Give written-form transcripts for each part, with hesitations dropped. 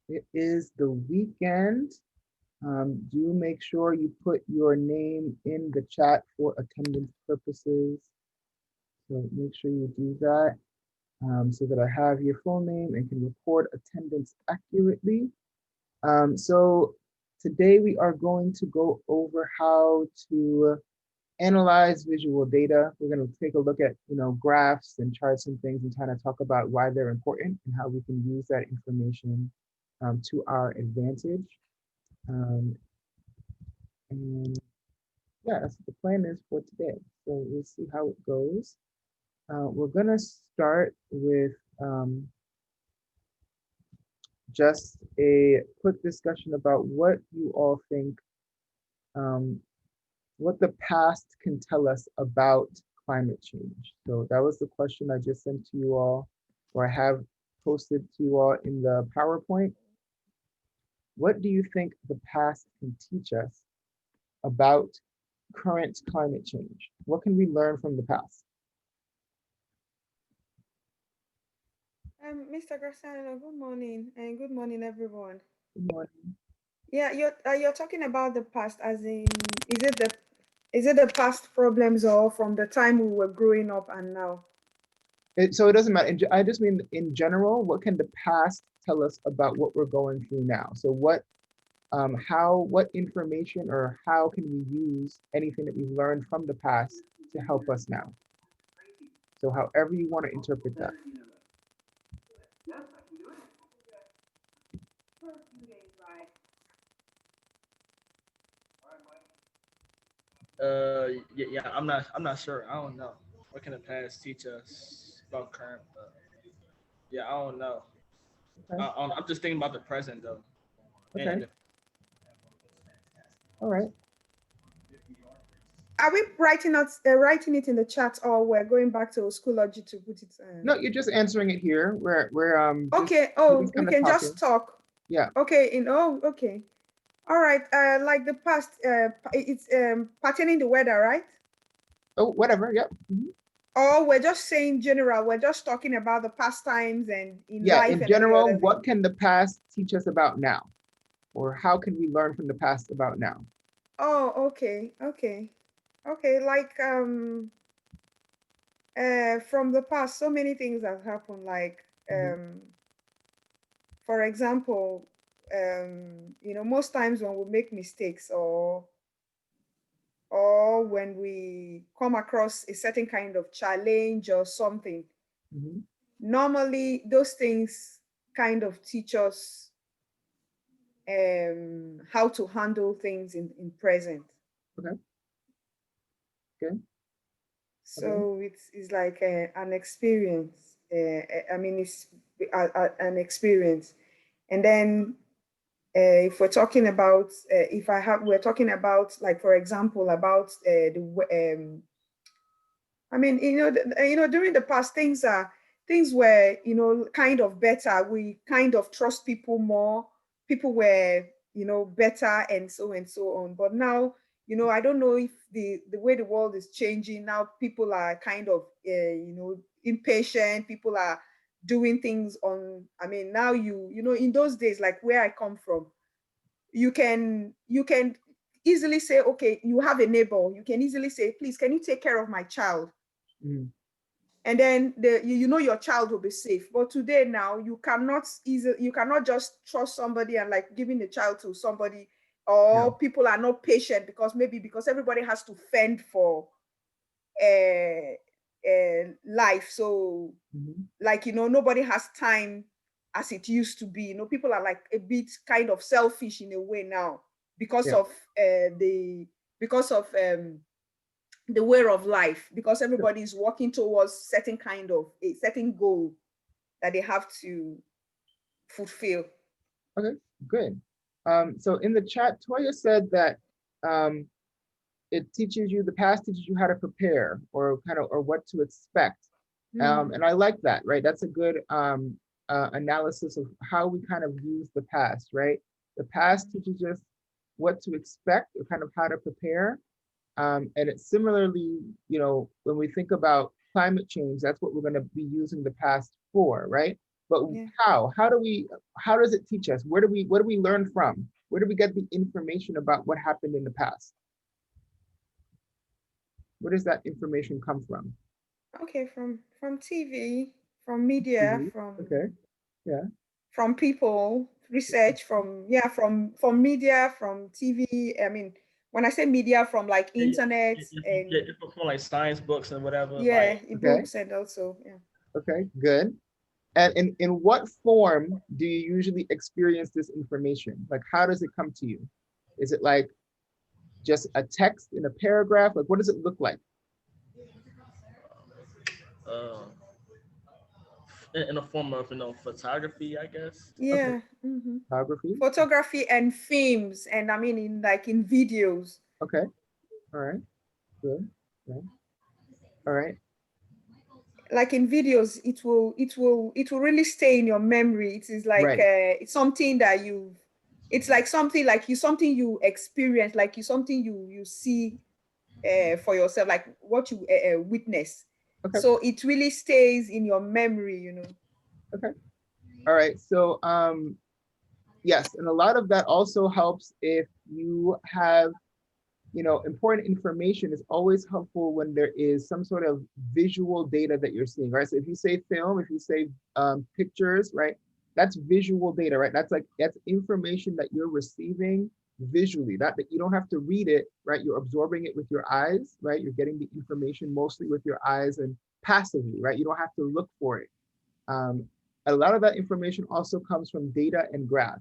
It is the weekend. Do make sure you put your name in the chat for attendance purposes. So make sure you do that so that I have your full name and can record attendance accurately. So today we are going to go over how to analyze visual data. We're going to take a look at, graphs and charts and things and kind of talk about why they're important and how we can use that information to our advantage. And yeah, that's what the plan is for today. So we'll see how it goes. We're going to start with just a quick discussion about what you all think, what the past can tell us about climate change. So that was the question I just sent to you all, or I have posted to you all in the PowerPoint. What do you think the past can teach us about current climate change? What can we learn from the past? Mr. Graciano, good morning, and good morning, everyone. Good morning. Yeah, you're talking about the past, as in, is it the past problems or from the time we were growing up and now? So it doesn't matter. I just mean in general, what can the past tell us about what we're going through now? So what information or how can we use anything that we've learned from the past to help us now? So however you want to interpret that. I'm not sure. I don't know. What can the past teach us about current? Yeah, I don't know. Okay. I'm just thinking about the present though. Okay. And All right. Are we writing it in the chat, or we're going back to Schoology to put it? No, you're just answering it here. We're just Okay. Oh, we kind of can talking. just talk. Yeah. Okay. Okay. All right. Like the past, it's pertaining the weather, right? Oh, whatever. Yep. Mhm. Or we're just saying general. We're just talking about the past times and in Yeah. life In and every general, other thing. what can the past teach us about now? Or how can we learn from the past about now? Oh, okay, okay. Like from the past, so many things have happened. Like Mhm. for example, most times when we make mistakes or when we come across a certain kind of challenge or something, Mhm. normally those things kind of teach us how to handle things in present. Okay. Good. Okay. So it's like an experience. I mean, it's an experience. And then if we're talking about, we're talking about, like, for example, about I mean, during the past, things were, kind of better. We kind of trust people more. People were, better, and so on. But now, I don't know if the way the world is changing now, people are kind of, impatient. People are doing things on. I mean, now in those days, like where I come from, you can easily say, okay, you have a neighbor. You can easily say, please, can you take care of my child? Mhm. And then your child will be safe. But today now you cannot just trust somebody and like giving the child to somebody, Yeah. or people are not patient because everybody has to fend for life. So Mhm. like nobody has time as it used to be. People are like a bit kind of selfish in a way now because Yeah. of the because of the way of life, because Sure. everybody is working towards a certain goal that they have to fulfill. Okay. Good. So in the chat, Toya said that um, the past teaches you how to prepare or or what to expect. Mm. And I like that, right? That's a good analysis of how we kind of use the past, right? The past teaches us what to expect or kind of how to prepare. And it's similarly, when we think about climate change, that's what we're going to be using the past for, right? But Yeah. how? How does it teach us? What do we learn from? Where do we get the information about what happened in the past? Where does that information come from? Okay, from TV, from media, TV? Okay, yeah. from people, research, from media, from TV. I mean, when I say media, from like Yeah, internet yeah, and from like science books and whatever. yeah, Like, Okay, books and also yeah. okay, good. And in what form do you usually experience this information? Like, how does it come to you? Is it like just a text in a paragraph? Like, what does it look like? uh, in the form of photography, I guess. Okay, Yeah. Hmm. photography. Photography and films, and I mean in videos. Okay, all right, good. Okay. All right, Like in videos, it will really stay in your memory. It is like right. it's something that it's like something you experience, like you something you see for yourself, like what you witness. Okay, So it really stays in your memory. okay. All right. So, yes, and a lot of that also helps if you have, important information is always helpful when there is some sort of visual data that you're seeing, right? So if you say film, if you say pictures, right? That's visual data, right? That's information that you're receiving visually, that you don't have to read it, right? You're absorbing it with your eyes, right? You're getting the information mostly with your eyes and passively, right? You don't have to look for it. Um, a lot of that information also comes from data and graphs.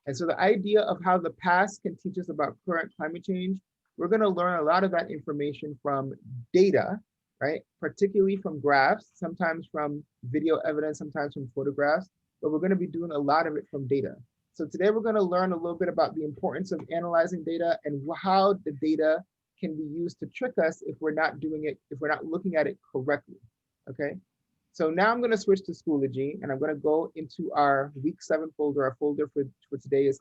And so the idea of how the past can teach us about current climate change, we're going to learn a lot of that information from data, right? Particularly from graphs, sometimes from video evidence, sometimes from photographs, but we're going to be doing a lot of it from data. So today we're going to learn a little bit about the importance of analyzing data and how the data can be used to trick us if we're not doing it, if we're not looking at it correctly, okay? So now I'm going to switch to Schoology and I'm going to go into our week 7 folder. Our folder for today is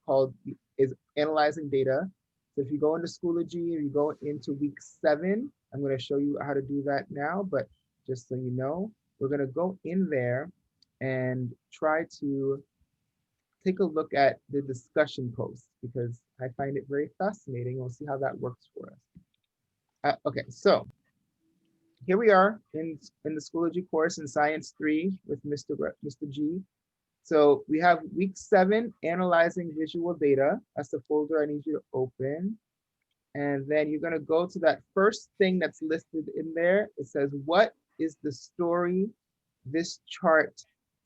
analyzing data. So if you go into Schoology and you go into week 7, I'm going to show you how to do that now. But just so you know, we're going to go in there and try to take a look at the discussion post because I find it very fascinating. We'll see how that works for us. Okay, so here we are in the Schoology course in Science 3 with Mr. G. So we have week 7, analyzing visual data. That's the folder I need you to open. And then you're gonna go to that first thing that's listed in there. It says, what is the story this chart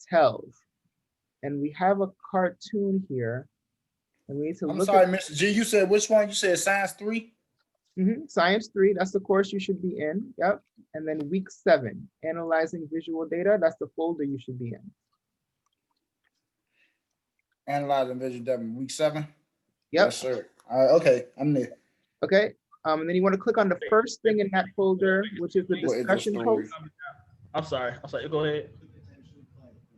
tells? And we have a cartoon here. And we need to I'm look sorry, at Mr. G. You said which one? You said Science 3? Science 3, that's the course you should be in. Yep. And then week 7, analyzing visual data, that's the folder you should be in. Analyzing Vision W, week 7? Yep. Yes, sir. All right, okay, I'm there. Okay. And then you want to click on the first thing in that folder, which is the What is the discussion story? post. I'm sorry. Go ahead.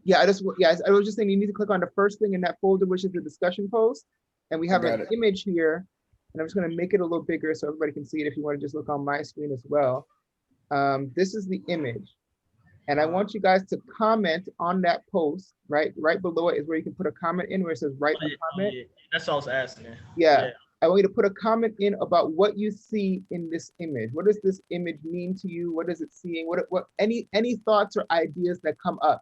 Yeah, I was just saying you need to click on the first thing in that folder, which is the discussion post. And we have an image here, and I'm just going to make it a little bigger so everybody can see it if you want to just look on my screen as well. This is the image. And I want you guys to comment on that post, right? Right below it is where you can put a comment in where it says write a comment. Yeah. That's all I was asking. Yeah. I want you to put a comment in about what you see in this image. What does this image mean to you? What is it seeing? What any thoughts or ideas that come up?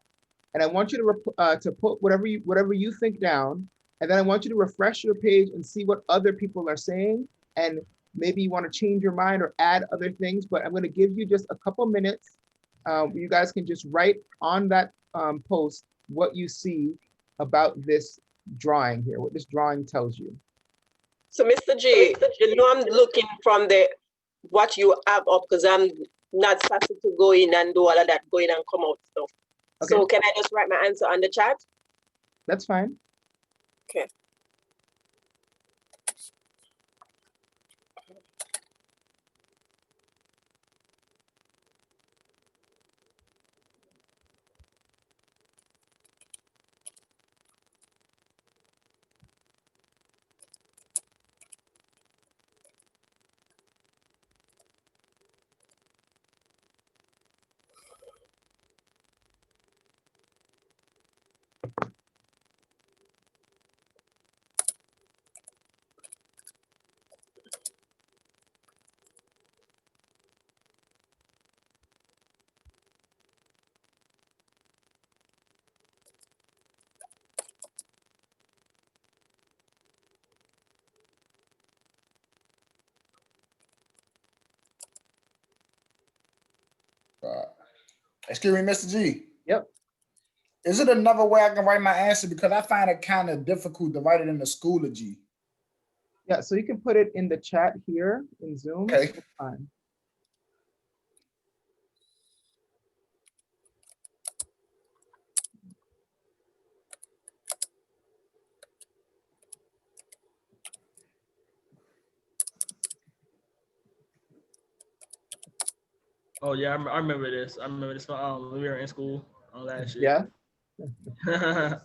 And I want you to put whatever you think down, and then I want you to refresh your page and see what other people are saying, and maybe you want to change your mind or add other things. But I'm going to give you just a couple minutes. You guys can just write on that post what you see about this drawing here, what this drawing tells you. So, Mr. J, I'm looking from what you have up because I'm not supposed to go in and do all of that, go in and come out stuff. Okay. So can I just write my answer on the chat? That's fine. Okay. Excuse me, Mr. G. Yep. Is it another way I can write my answer? Because I find it kind of difficult to write it in the Schoology. Yeah, so you can put it in the chat here in Zoom. Okay. It's fine. Oh yeah, I remember this. I remember this when we were in school last Yeah. year.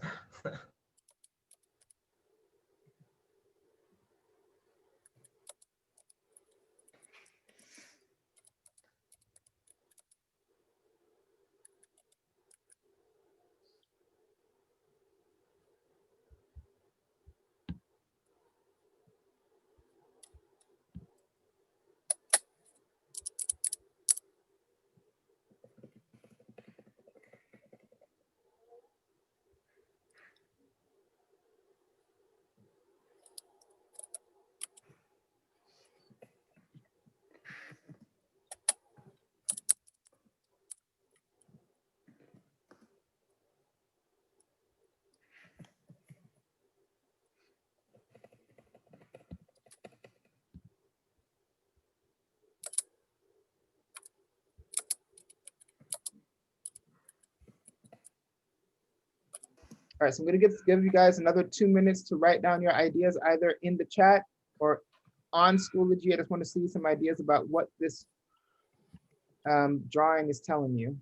All right, so I'm gonna give you guys another 2 minutes to write down your ideas either in the chat or on Schoology. I just want to see some ideas about what this drawing is telling you.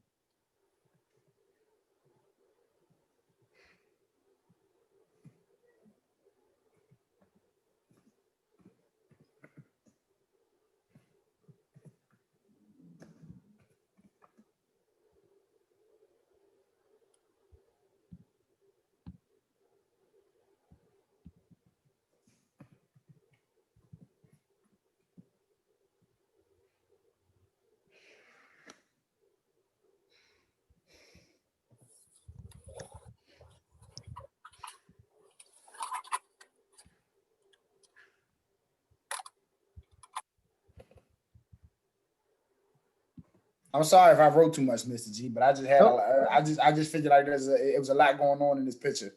I'm sorry if I wrote too much, Mr. G, but I just had Nope. I just figured like it was a lot going on in this picture.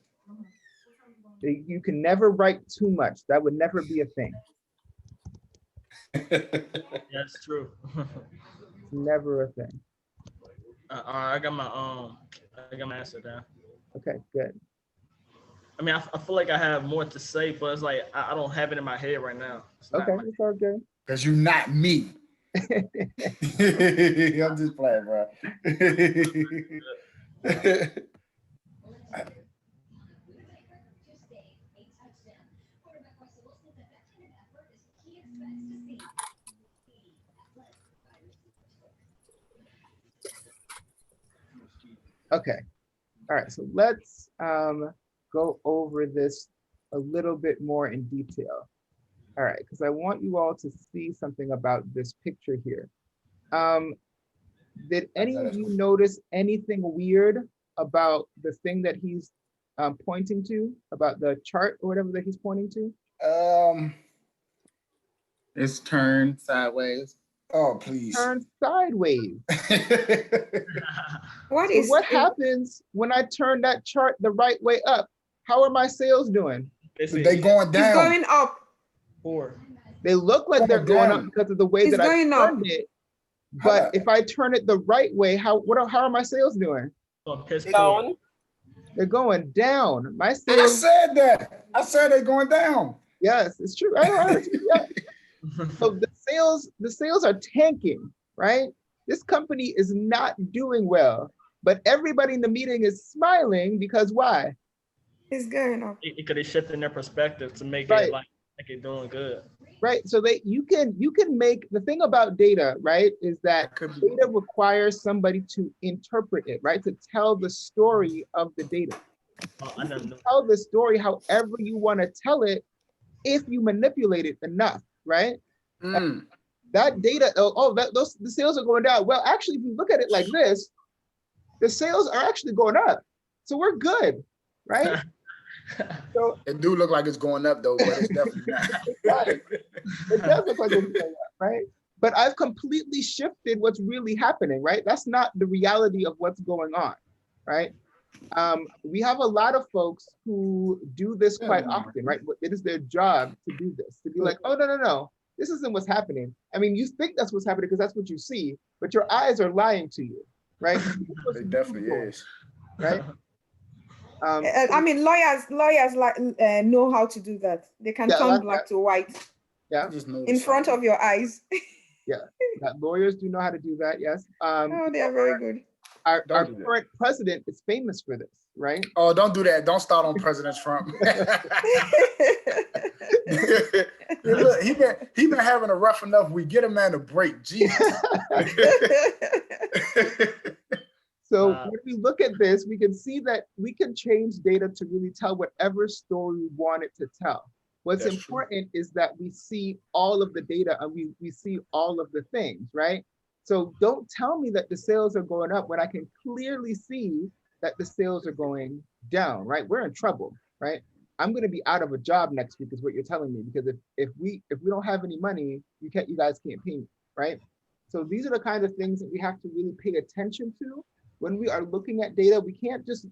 You can never write too much. That would never be a thing. That's true. Never a thing. I got my answer down. Okay, good. I mean, I feel like I have more to say, but it's like I don't have it in my head right now. Okay, it's all good. Because you're not me. I'm just playing, bro. Okay. All right, so let's go over this a little bit more in detail. All right, because I want you all to see something about this picture here. Did any of you notice anything weird about the thing that he's pointing to, about the chart or whatever that he's pointing to? It's turned sideways. Oh, please. Turn sideways. What So is what happens when I turn that chart the right way up? How are my sales doing? They going It's down. going up. 4. They look like they're going up down. because of the way It's that I going up. turned it. But if I turn it the right way, how are my sales doing? Down. They're going down. My I sales, said that. I said they're going down. yes, it's true. I know. Yeah. So the sales are tanking, right? This company is not doing well, but everybody in the meeting is smiling because why? It's going up. It could have shifted their perspective to make Right. it like it doing good. Right. So you can make the thing about data, right, is that data requires somebody to interpret it, right? To tell the story of the data. I never knew. Tell the story however you want to tell it if you manipulate it enough, right? That data, the sales are going down. Well, actually, if you look at it like this, the sales are actually going up. So we're good, right? So It do look like it's going up though, but it's definitely not. right. It does look like it's going up, right? but I've completely shifted what's really happening, right? That's not the reality of what's going on, right? We have a lot of folks who do this quite often, right? It is their job to do this, to be like, oh, no, this isn't what's happening. I mean, you think that's what's happening because that's what you see, but your eyes are lying to you, right? It definitely is. Right? I mean, lawyers like know how to do that. They can Yeah, turn like black that. to white Yeah, Just know in front of your eyes. that lawyers do know how to do that, yes. Oh, they are very good. Our Don't do that. current president is famous for this, right? Oh, don't do that. Don't start on President Trump. Look, he been having a rough enough week. Get a man a break. Jesus. So Wow. when we look at this, we can see that we can change data to really tell whatever story we want it to tell. What's That's true. important is that we see all of the data and we see all of the things, right? So don't tell me that the sales are going up when I can clearly see that the sales are going down, right? We're in trouble, right? I'm going to be out of a job next week is what you're telling me, because if we don't have any money, you guys can't pay me, right? So these are the kinds of things that we have to really pay attention to when we are looking at data. We can't just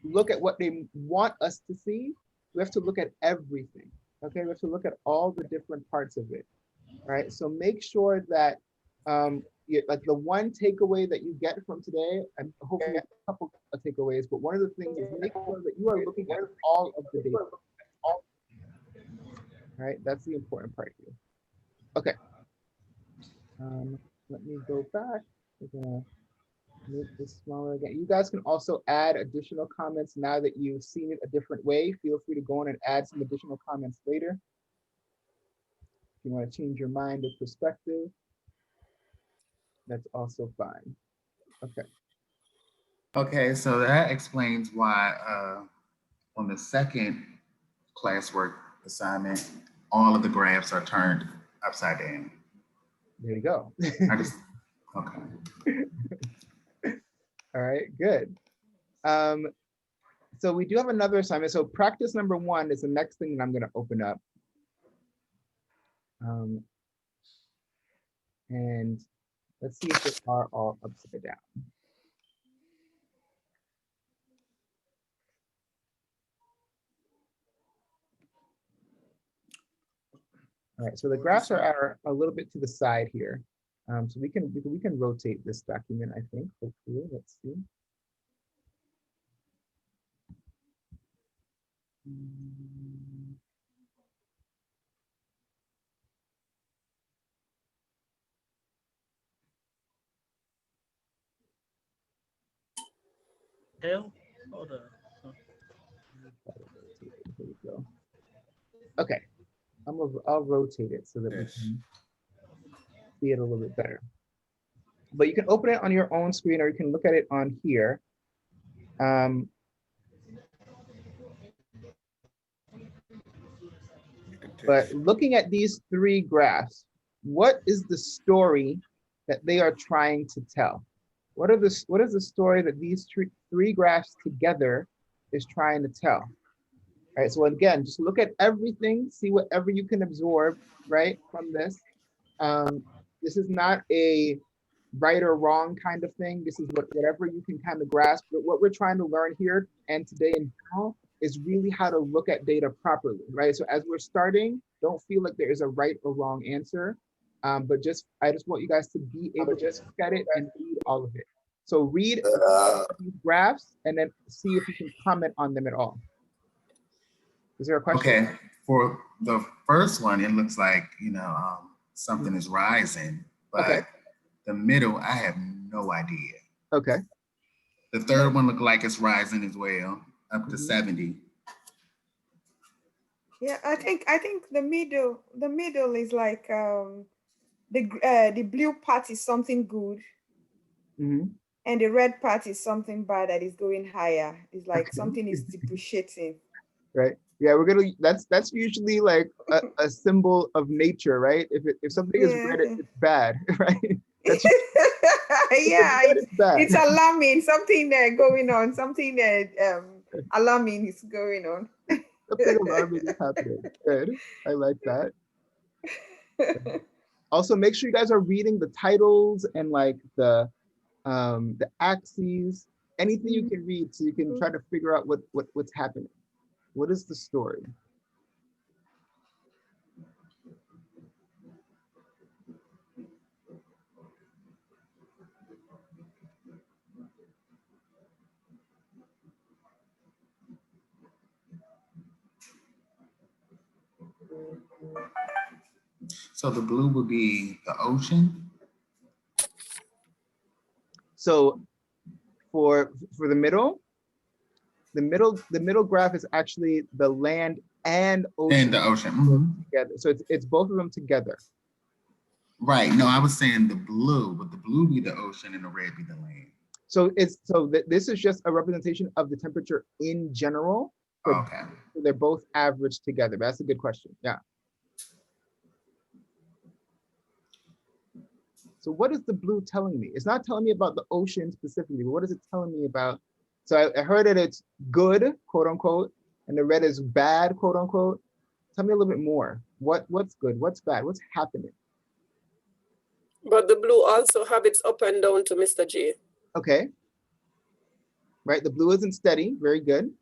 look at what they want us to see. We have to look at everything. Okay, we have to look at all the different parts of it, right? So make sure that like the one takeaway that you get from today, and hopefully a couple of takeaways, but one of the things is make sure that you are looking at all of the data. All right, that's the important part here. Okay, let me go back. We're gonna make this smaller again. You guys can also add additional comments now that you've seen it a different way. Feel free to go in and add some additional comments later. If you want to change your mind or perspective, that's also fine. Okay. Okay, so that explains why on the second classwork assignment, all of the graphs are turned upside down. There you go. I just, okay. All right, good. So we do have another assignment. So practice number 1 is the next thing that I'm going to open up. And let's see if they are all upside down. All right, so the graphs are a little bit to the side here. So we can rotate this document, I think, hopefully. Let's see. Hell, hold on. Here we go. Okay, I'll rotate it so that we Yes. can see it a little bit better. But you can open it on your own screen, or you can look at it on here. But looking at these 3 graphs, what is the story that they are trying to tell? What is the story that these 3 graphs together is trying to tell? All right, so again, just look at everything, see whatever you can absorb, right, from this. This is not a right or wrong kind of thing. This is whatever you can kind of grasp. But what we're trying to learn here and today in general is really how to look at data properly, right? So as we're starting, don't feel like there is a right or wrong answer, but I just want you guys to be able to look at it and read all of it. So read these graphs and then see if you can comment on them at all. Is there a question? Okay, for the first one, it looks like, something is rising, but Okay. the middle, I have no idea. Okay. The third one looked like it's rising as well, up to 70. Yeah, I think the middle is like the blue part is something good, Mhm. and the red part is something bad that is going higher. It's like Okay. something is depreciating. Right. Yeah, that's usually like a symbol of nature, right? If something is red, it's bad, right? That's Yeah, it's bad. it's alarming. Something going on. Something alarming is going on. Something alarming is happening. Good. I like that. Also, make sure you guys are reading the titles and like the axes, anything you can read so you can try to figure out what's happening. What is the story? So the blue would be the ocean. So for the middle graph is actually the land and ocean And the ocean. Mhm. together. So it's both of them together. Right. No, I was saying the blue. Would the blue be the ocean and the red be the land? So this is just a representation of the temperature in general. So Okay. they're both averaged together. That's a good question. Yeah. So what is the blue telling me? It's not telling me about the ocean specifically, but what is it telling me about? So I heard that it's good, quote unquote, and the red is bad, quote unquote. Tell me a little bit more. What's good? What's bad? What's happening? But the blue also have its up and down to Mr. J. Okay. Right, the blue isn't steady. Very good.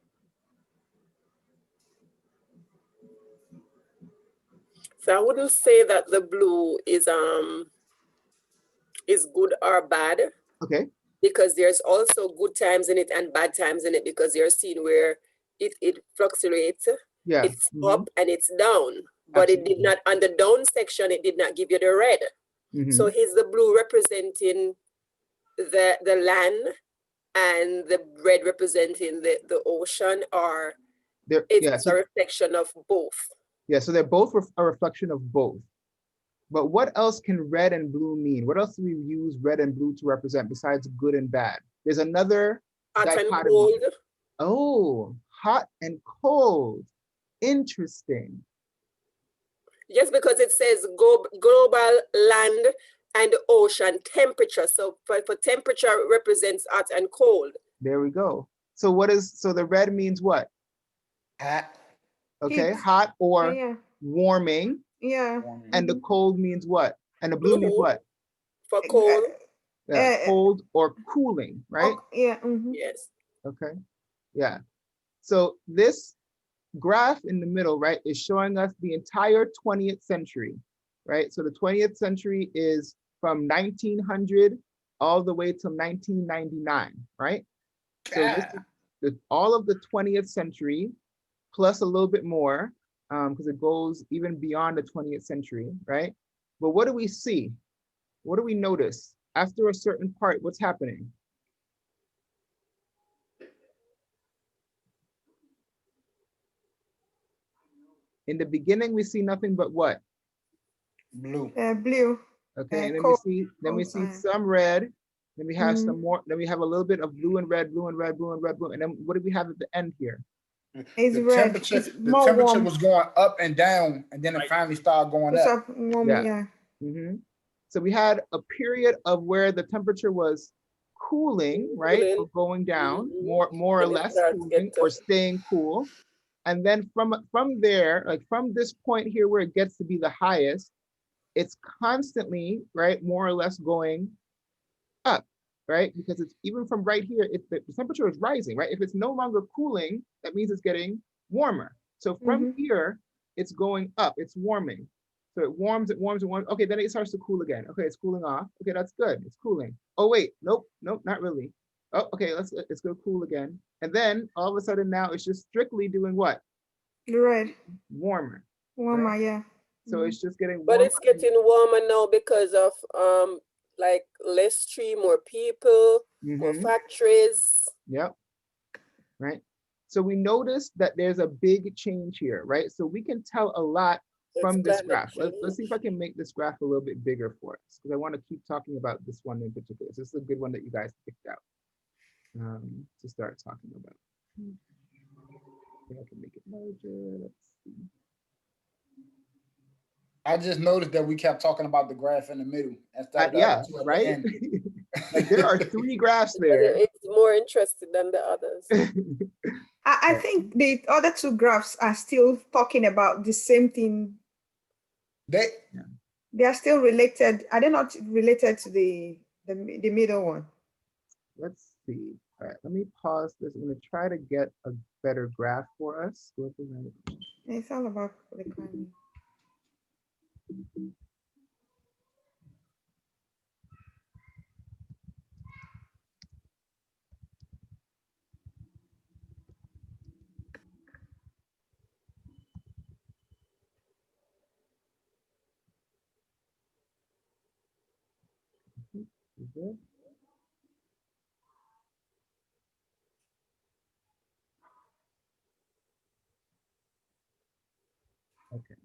So I wouldn't say that the blue is good or bad, Okay. because there's also good times in it and bad times in it, because you're seeing where it fluctuates. Yeah. It's up and it's down, but it did Absolutely. not, on the down section, it did not give you the red. Mhm. So here's the blue representing the land and the red representing the ocean, or it's a reflection of both. Yeah, so they're both a reflection of both. But what else can red and blue mean? What else do we use red and blue to represent besides good and bad? There's another Hot and dichotomy. cold. Oh, hot and cold. Interesting. Yes, because it says global land and ocean temperature. So for temperature, it represents hot and cold. There we go. So so the red means what? Hot. Okay, Heat. hot or Yeah. warming. Yeah. And the cold means what? And the blue means Blue. what? For cold. Yeah, cold or cooling, right? Yeah. Yes. Okay, yeah. So this graph in the middle, right, is showing us the entire 20th century, right? So the 20th century is from 1900 all the way till 1999, right? So this is all of the 20th century plus a little bit more, because it goes even beyond the 20th century, right? But what do we see? What do we notice? After a certain part, what's happening? In the beginning, we see nothing but what? Blue. Blue. Okay, and then cold, we see sign. some red, then we have Mhm. some more, then we have a little bit of blue and red, blue and red, blue and red, blue, and then what do we have at the end here? It's The red. temperature, It's the more temperature warm. was going up and down, and then it finally started going It's up. up warm. Yeah. Yeah. Mhm. So we had a period of where the temperature was cooling, right? Cooling. Or going down, Mhm. more or And it less starts cooling get or staying cool. And then from there, like from this point here where it gets to be the highest, it's constantly, right, more or less going up, right? Because it's even from right here, the temperature is rising, right? If it's no longer cooling, that means it's getting warmer. So from here, it's going up, it's warming. So it warms, it warms, it warms. Okay, then it starts to cool again. Okay, it's cooling off. Okay, that's good, it's cooling. Oh wait, nope, not really. Oh, okay, let's go cool again. And then all of a sudden now it's just strictly doing what? The red. Warmer. Warmer. Right. Yeah. So it's just getting warmer. But it's getting warmer now because of like less tree, more people, more factories. Yep. Right. So we notice that there's a big change here, right? So we can tell a lot from this graph. Let's see if I can make this graph a little bit bigger for us, because I want to keep talking about this one in particular. So this is a good one that you guys picked out to start talking about. I can make it larger. Let's see. I just noticed that we kept talking about the graph in the middle. Yeah, right? Like there are 3 graphs there. It's more interesting than the others. I think the other 2 graphs are still talking about the same thing. They are still related. Are they not related to the middle one? Let's see. All right, let me pause this. I'm gonna try to get a better graph for us. It's all about the economy. Is it? Okay.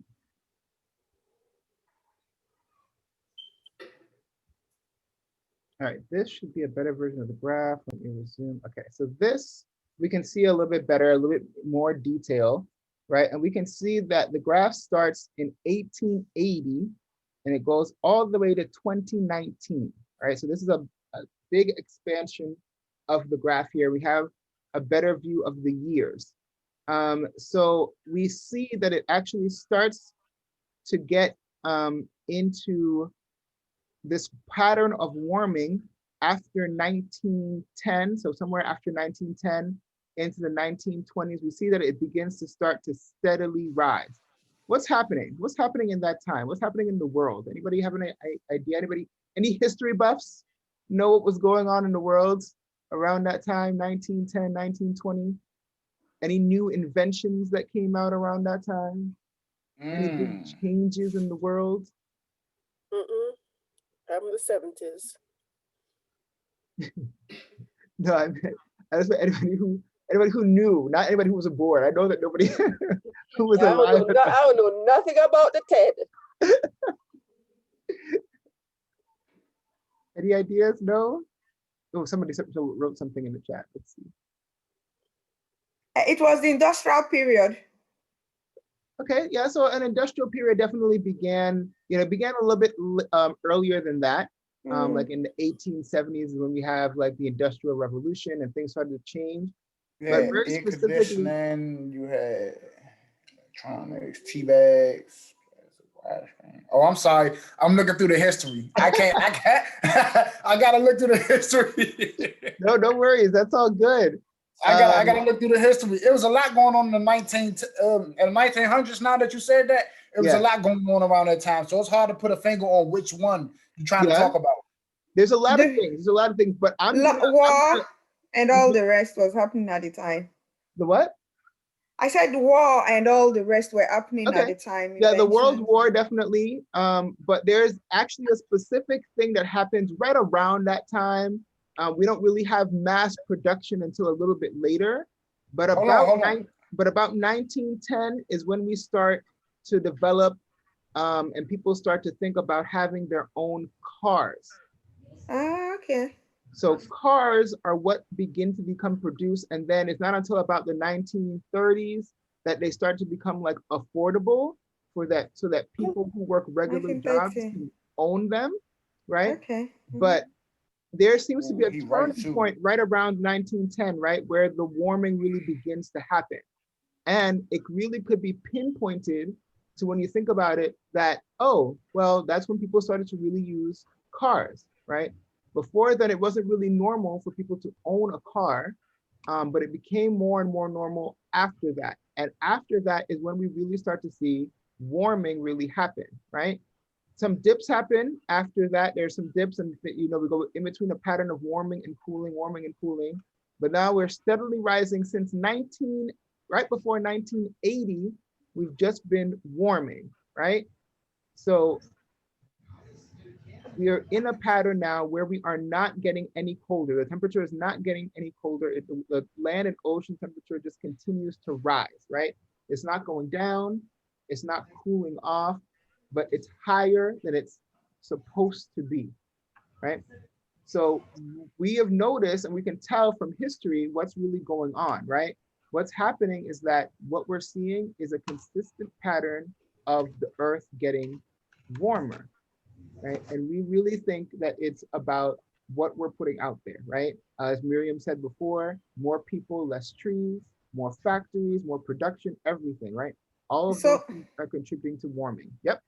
All right, this should be a better version of the graph. Let me resume. Okay, so this, we can see a little bit better, a little bit more detail, right? And we can see that the graph starts in 1880 and it goes all the way to 2019, right? So this is a big expansion of the graph here. We have a better view of the years. So we see that it actually starts to get into this pattern of warming after 1910, so somewhere after 1910 into the 1920s, we see that it begins to start to steadily rise. What's happening? What's happening in that time? What's happening in the world? Anybody have any idea? Anybody, any history buffs know what was going on in the world around that time, 1910, 1920? Any new inventions that came out around that time? Any big changes in the world? I'm the 70s. No, I just meant anybody who knew, not anybody who was aboard. I know that nobody who was alive. I don't know nothing about the TED. Any ideas? No? Oh, somebody wrote something in the chat. Let's see. It was the industrial period. Okay, yeah, so an industrial period definitely began, began a little bit earlier than that. Like in the 1870s is when we have like the Industrial Revolution and things started to change. Yeah, but very air specifically, conditioning, you had electronics, tea bags. Oh, I'm sorry. I'm looking through the history. I can't. I gotta look through the history. No, don't worry. That's all good. I gotta look through the history. It was a lot going on in the 1900s. Now that you said that, it was a lot going on around that time. So it's hard to put a finger on which one you're trying to talk about. There's a lot of things. There's a lot of things, but war and all the rest was happening at the time. The what? I said war and all the rest were happening at the time. Yeah, the World War definitely. But there's actually a specific thing that happens right around that time. We don't really have mass production until a little bit later, but about 1910 is when we start to develop and people start to think about having their own cars. Okay. So cars are what begin to become produced, and then it's not until about the 1930s that they start to become like affordable for that, so that people who work regular jobs can own them, right? Okay. But there seems to be a turning point right around 1910, right, where the warming really begins to happen. And it really could be pinpointed to, when you think about it, that, oh, well, that's when people started to really use cars, right? Before then, it wasn't really normal for people to own a car, but it became more and more normal after that. And after that is when we really start to see warming really happen, right? Some dips happen after that. There's some dips, and we go in between a pattern of warming and cooling. But now we're steadily rising since right before 1980. We've just been warming, right? So we are in a pattern now where we are not getting any colder. The temperature is not getting any colder. The land and ocean temperature just continues to rise, right? It's not going down. It's not cooling off, but it's higher than it's supposed to be, right? So we have noticed, and we can tell from history what's really going on, right? What's happening is that what we're seeing is a consistent pattern of the earth getting warmer, right? And we really think that it's about what we're putting out there, right? As Miriam said before, more people, less trees, more factories, more production, everything, right? All of those things are contributing to warming. Yep.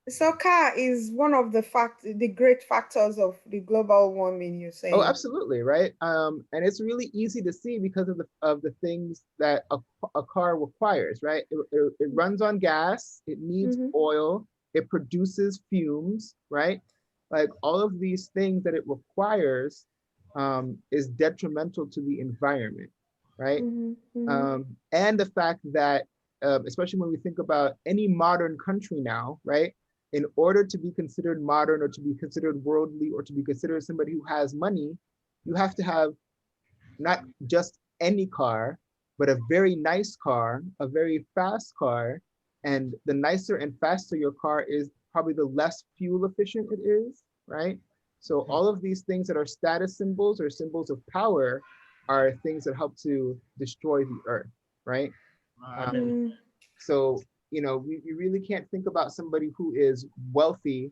So car is one of the great factors of the global warming, you're saying. Oh, absolutely, right. And it's really easy to see because of the things that a car requires, right? It runs on gas, it needs Mhm. oil, it produces fumes, right? Like all of these things that it requires is detrimental to the environment, right? Mhm. Mhm. And the fact that, especially when we think about any modern country now, right? In order to be considered modern or to be considered worldly or to be considered somebody who has money, you have to have not just any car, but a very nice car, a very fast car. And the nicer and faster your car is, probably the less fuel efficient it is, right? So all of these things that are status symbols or symbols of power are things that help to destroy the earth, right? Mm. So, we really can't think about somebody who is wealthy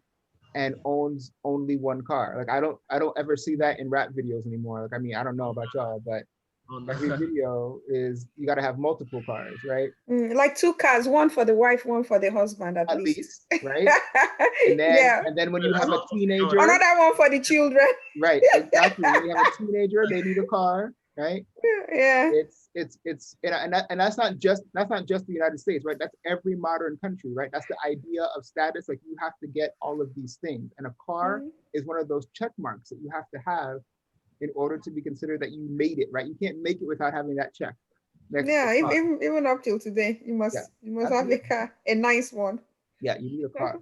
and owns only one car. Like I don't ever see that in rap videos anymore. Like, I mean, I don't know about y'all, but Oh, no. every video is you got to have multiple cars, right? Like 2 cars, one for the wife, one for the husband, at At least. least, right? And then Yeah. and then when you That's have a all I'm teenager, doing. Another one for the children. right? Exactly. When you have a teenager, they need a car, right? Yeah. It's and that's not just the United States, right? That's every modern country, right? That's the idea of status. Like you have to get all of these things, and a car Mhm. is one of those check marks that you have to have in order to be considered that you made it, right? You can't make it without having that check next to Yeah, the car. even up till today, you Yeah, must have a absolutely. car, a nice one. Yeah, you need a car.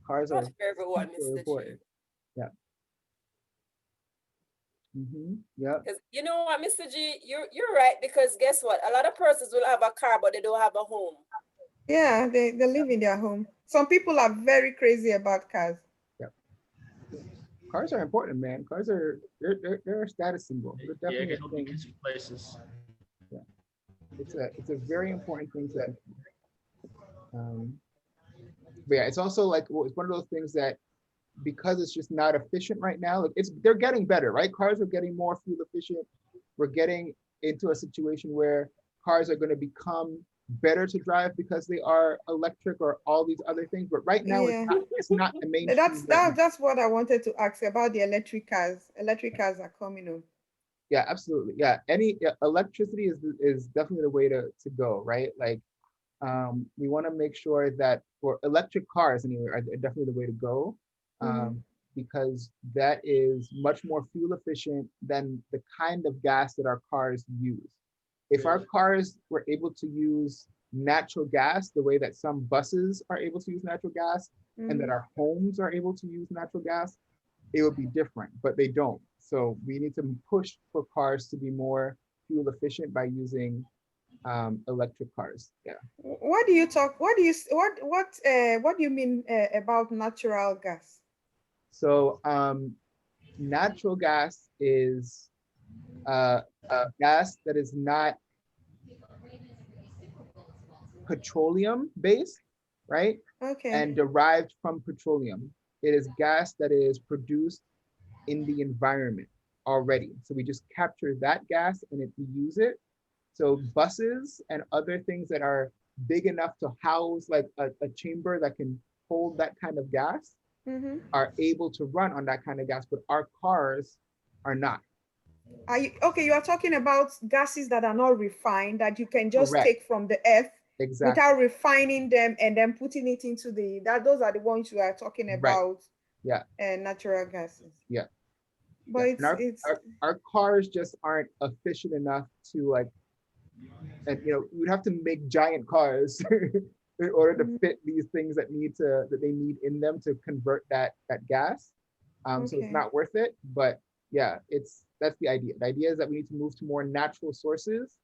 Cars are Not for everyone, super Mr. G. important. Yeah. Yeah. Because you know what, Mr. G, you're right, because guess what? A lot of persons will have a car, but they don't have a home. Yeah, they live in their home. Some people are very crazy about cars. Yeah. Cars are important, man. Cars are they're a status symbol. They're Yeah, it definitely can a help you thing. get you places. Yeah. It's a very important thing to do. But yeah, it's also like, well, it's one of those things that, because it's just not efficient right now, like they're getting better, right? Cars are getting more fuel efficient. We're getting into a situation where cars are going to become better to drive because they are electric or all these other things. But right now, Yeah, it's not the mainstream right now. that's what I wanted to ask about the electric cars. Electric cars are coming on. Yeah, absolutely. Yeah, electricity is definitely the way to go, right? Like, we want to make sure that for electric cars anyway are definitely the way to go, Mhm. because that is much more fuel efficient than the kind of gas that our cars use. If our Really? cars were able to use natural gas the way that some buses are able to use natural gas, and that Mhm. our homes are able to use natural gas, it would be different, but they don't. So we need to push for cars to be more fuel efficient by using electric cars. Yeah. What do you talk? What do you what do you mean about natural gas? So natural gas is gas that is not petroleum based, right? Okay. And derived from petroleum. It is gas that is produced in the environment already. So we just capture that gas and we use it. So buses and other things that are big enough to house like a chamber that can hold that kind of gas Mm-hmm. are able to run on that kind of gas, but our cars are not. Are you okay? You are talking about gases that are not refined, that you can just Correct. take from the earth Exactly. without refining them and then putting it into those are the ones you are talking Right. about. Yeah. Natural gases. Yeah. But Yeah. And it's our cars just aren't efficient enough to like, and you'd have to make giant cars in order to fit these things that they need in them to convert that gas. So it's okay. not worth it. But yeah, that's the idea. The idea is that we need to move to more natural sources,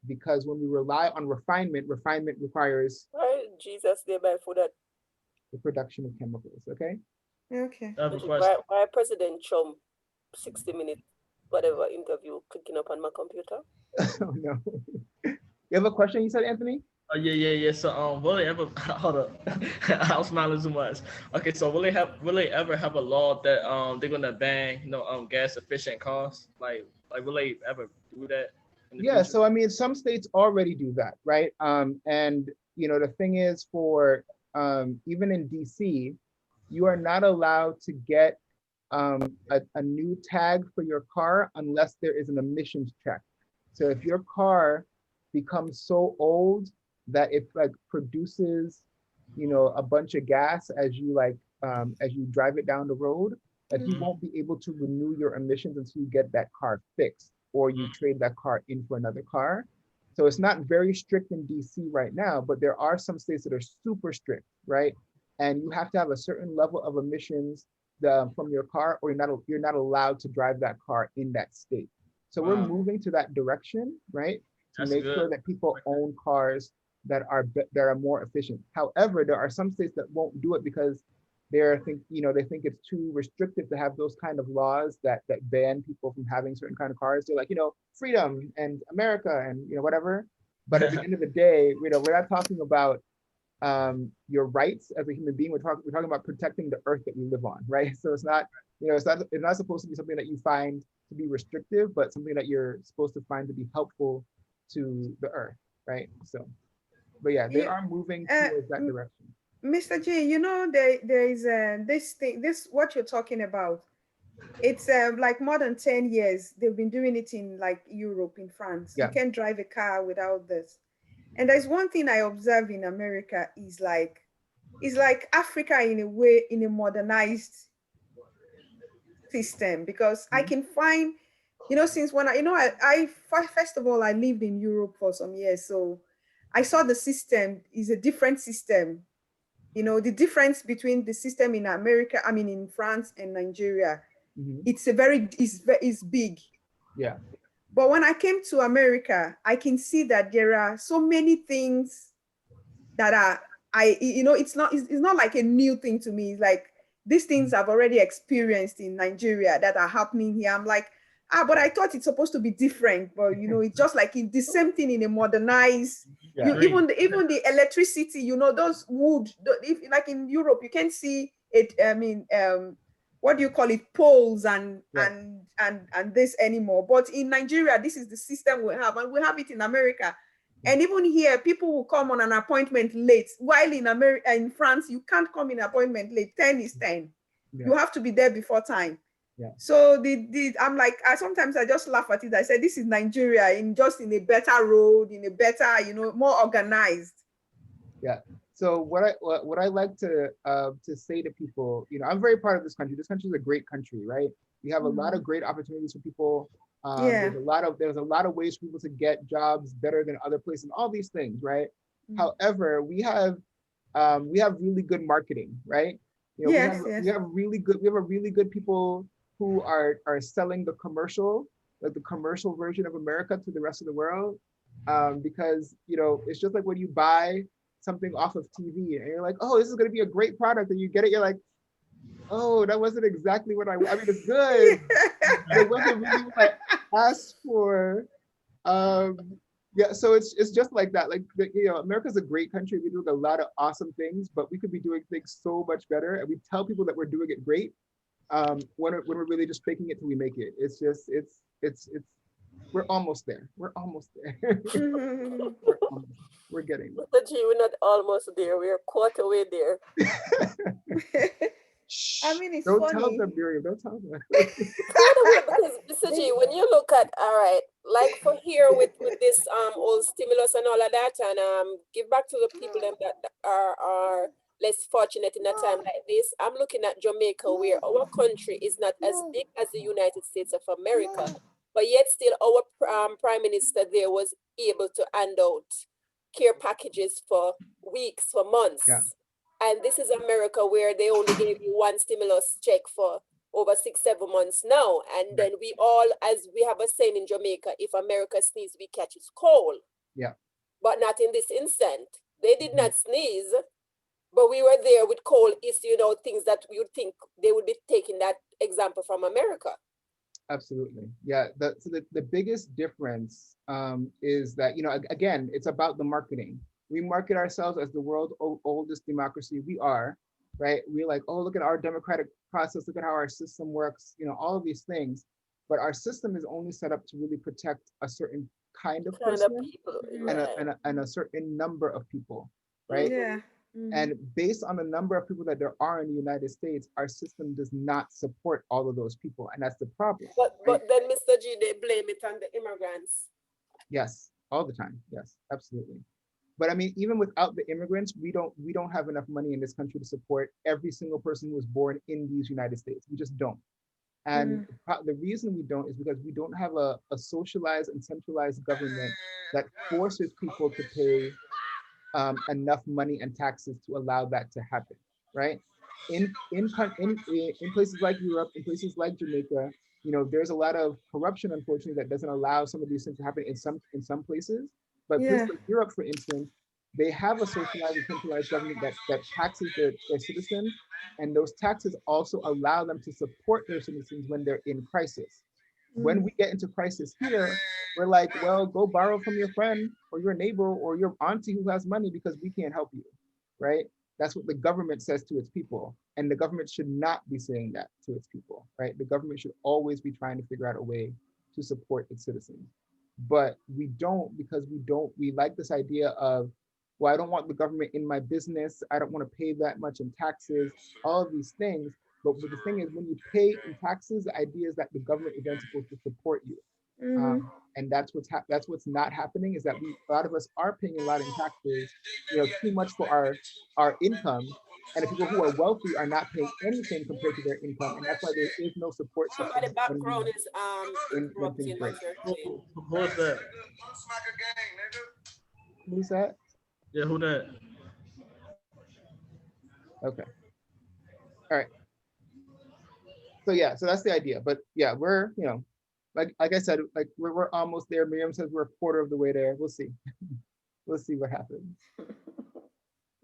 because when we rely on refinement requires Why Jesus they buy for that? the production of chemicals. Okay. Okay. I have a But question. why President Trump 60 minutes whatever interview clicking up on my computer? Oh no. You have a question? You said, Anthony? Oh yeah. So will they ever hold up? I was smiling too much. Okay, so will they ever have a law that they're gonna ban gas efficient cars? Like will they ever do that in the Yeah, future? so I mean, some states already do that, right? And the thing is, for even in DC, you are not allowed to get a new tag for your car unless there is an emissions check. So if your car becomes so old that it like produces, you know, a bunch of gas as you drive it down the road, that you won't be able to renew your emissions until you get that car fixed or you trade that car in for another car. So it's not very strict in DC right now, but there are some states that are super strict, right? And you have to have a certain level of emissions from your car, or you're not allowed to drive that car in that state. So we're Wow. moving to that direction, right? To That's make sure good. that people own cars that are more efficient. However, there are some states that won't do it because they think it's too restrictive to have those kind of laws that ban people from having certain kind of cars. They're like, freedom and America and whatever. But at the end of the day, we're not talking about your rights as a human being. We're talking about protecting the earth that we live on, right? So it's not supposed to be something that you find to be restrictive, but something that you're supposed to find to be helpful to the earth, right? So, but yeah, they are moving towards that direction. Mr. G, there is this thing, what you're talking about. It's like more than 10 years. They've been doing it in like Europe, in France. Yeah. You can't drive a car without this. And there's one thing I observe in America is like Africa in a way, in a modernized system, because I can find, since when I first of all, I lived in Europe for some years. So I saw the system is a different system. The difference between the system in America, in France and Nigeria, it's big. Yeah. But when I came to America, I can see that there are so many things that are, it's not like a new thing to me. It's like these things I've already experienced in Nigeria that are happening here. I'm like, but I thought it's supposed to be different. But it's just like the same thing in a modernized. Yeah. Even the electricity, those wood. If like in Europe, you can see it. What do you call it? Poles and this anymore. But in Nigeria, this is the system we have, and we have it in America. And even here, people will come on an appointment late. While in France, you can't come in appointment late. 10 is 10. Yeah. You have to be there before time. Yeah. So I'm like, sometimes I just laugh at it. I say, this is Nigeria in a better road, in a better, more organized. Yeah. So what I like to say to people, I'm very proud of this country. This country is a great country, right? We have a lot of great opportunities for people. There's a lot of ways for people to get jobs better than other places, and all these things, right? However, we have really good marketing, right? We have really good people who are selling the commercial version of America to the rest of the world, because it's just like when you buy something off of TV and you're like, oh, this is going to be a great product, and you get it, you're like, oh, that wasn't exactly what I mean, it's good. It wasn't really what I asked for. Yeah, so it's just like that. Like, America's a great country. We do a lot of awesome things, but we could be doing things so much better. And we tell people that we're doing it great, when we're really just faking it till we make it. It's just, we're almost there. We're almost there. We're getting there. Mr. G, we're not almost there. We're a quarter way there. It's don't funny. tell them, Miriam. Don't tell them. Because Mr. G, when you look at, all right, like for here with this old stimulus and all of that, and give back to the people that are less fortunate in a time like this. I'm looking at Jamaica, where our country is not as big as the United States of America, but yet still our prime minister there was able to hand out care packages for weeks, for months. Yeah. And this is America, where they only gave you one stimulus check for over 6-7 months now. And then we all, as we have a saying in Jamaica, if America sneezes, we catch its cold. Yeah. But not in this instant. They did not sneeze, but we were there with cold is, things that you would think they would be taking that example from America. Absolutely. Yeah. So the biggest difference is that, again, it's about the marketing. We market ourselves as the world's oldest democracy. We are, right? We're like, oh, look at our democratic process. Look at how our system works, all of these things. But our system is only set up to really protect a certain kind of person and a certain number of people, right? Yeah. And based on the number of people that there are in the United States, our system does not support all of those people. And that's the problem. But right? then, Mr. G, they blame it on the immigrants. Yes, all the time. Yes, absolutely. But I mean, even without the immigrants, we don't have enough money in this country to support every single person who was born in these United States. We just don't. And the reason we don't is because we don't have a socialized and centralized government that forces people to pay enough money and taxes to allow that to happen, right? In places like Europe, in places like Jamaica, you know, there's a lot of corruption, unfortunately, that doesn't allow some of these things to happen in some places. But places like Europe, for instance, they have a socialized and centralized government that taxes their citizens, and those taxes also allow them to support their citizens when they're in crisis. When we get into crisis here, we're like, well, go borrow from your friend or your neighbor or your auntie who has money because we can't help you, right? That's what the government says to its people. And the government should not be saying that to its people, right? The government should always be trying to figure out a way to support its citizens. But we don't, because we like this idea of, well, I don't want the government in my business. I don't want to pay that much in taxes, all of these things. But the thing is, when you pay in taxes, the idea is that the government is then supposed to support you. And that's what's not happening, is that a lot of us are paying a lot in taxes, you know, too much for our income. And the people who are wealthy are not paying anything compared to their income. And that's why there is no support system. Somebody background is when things break. Who is that? Who's that? Yeah, who that? Okay. All right. So yeah, so that's the idea. But yeah, we're, you know, like I said, like we're almost there. Miriam says we're a quarter of the way there. We'll see. We'll see what happens.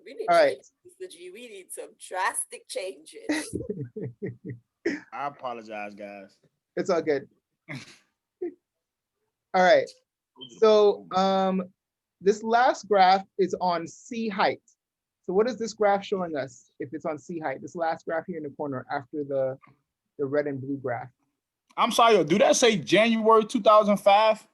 We need All right. changes, Mr. G. We need some drastic changes. I apologize, guys. It's all good. All right. So this last graph is on sea height. So what is this graph showing us if it's on sea height? This last graph here in the corner after the red and blue graph. I'm sorry, do that say January 2005?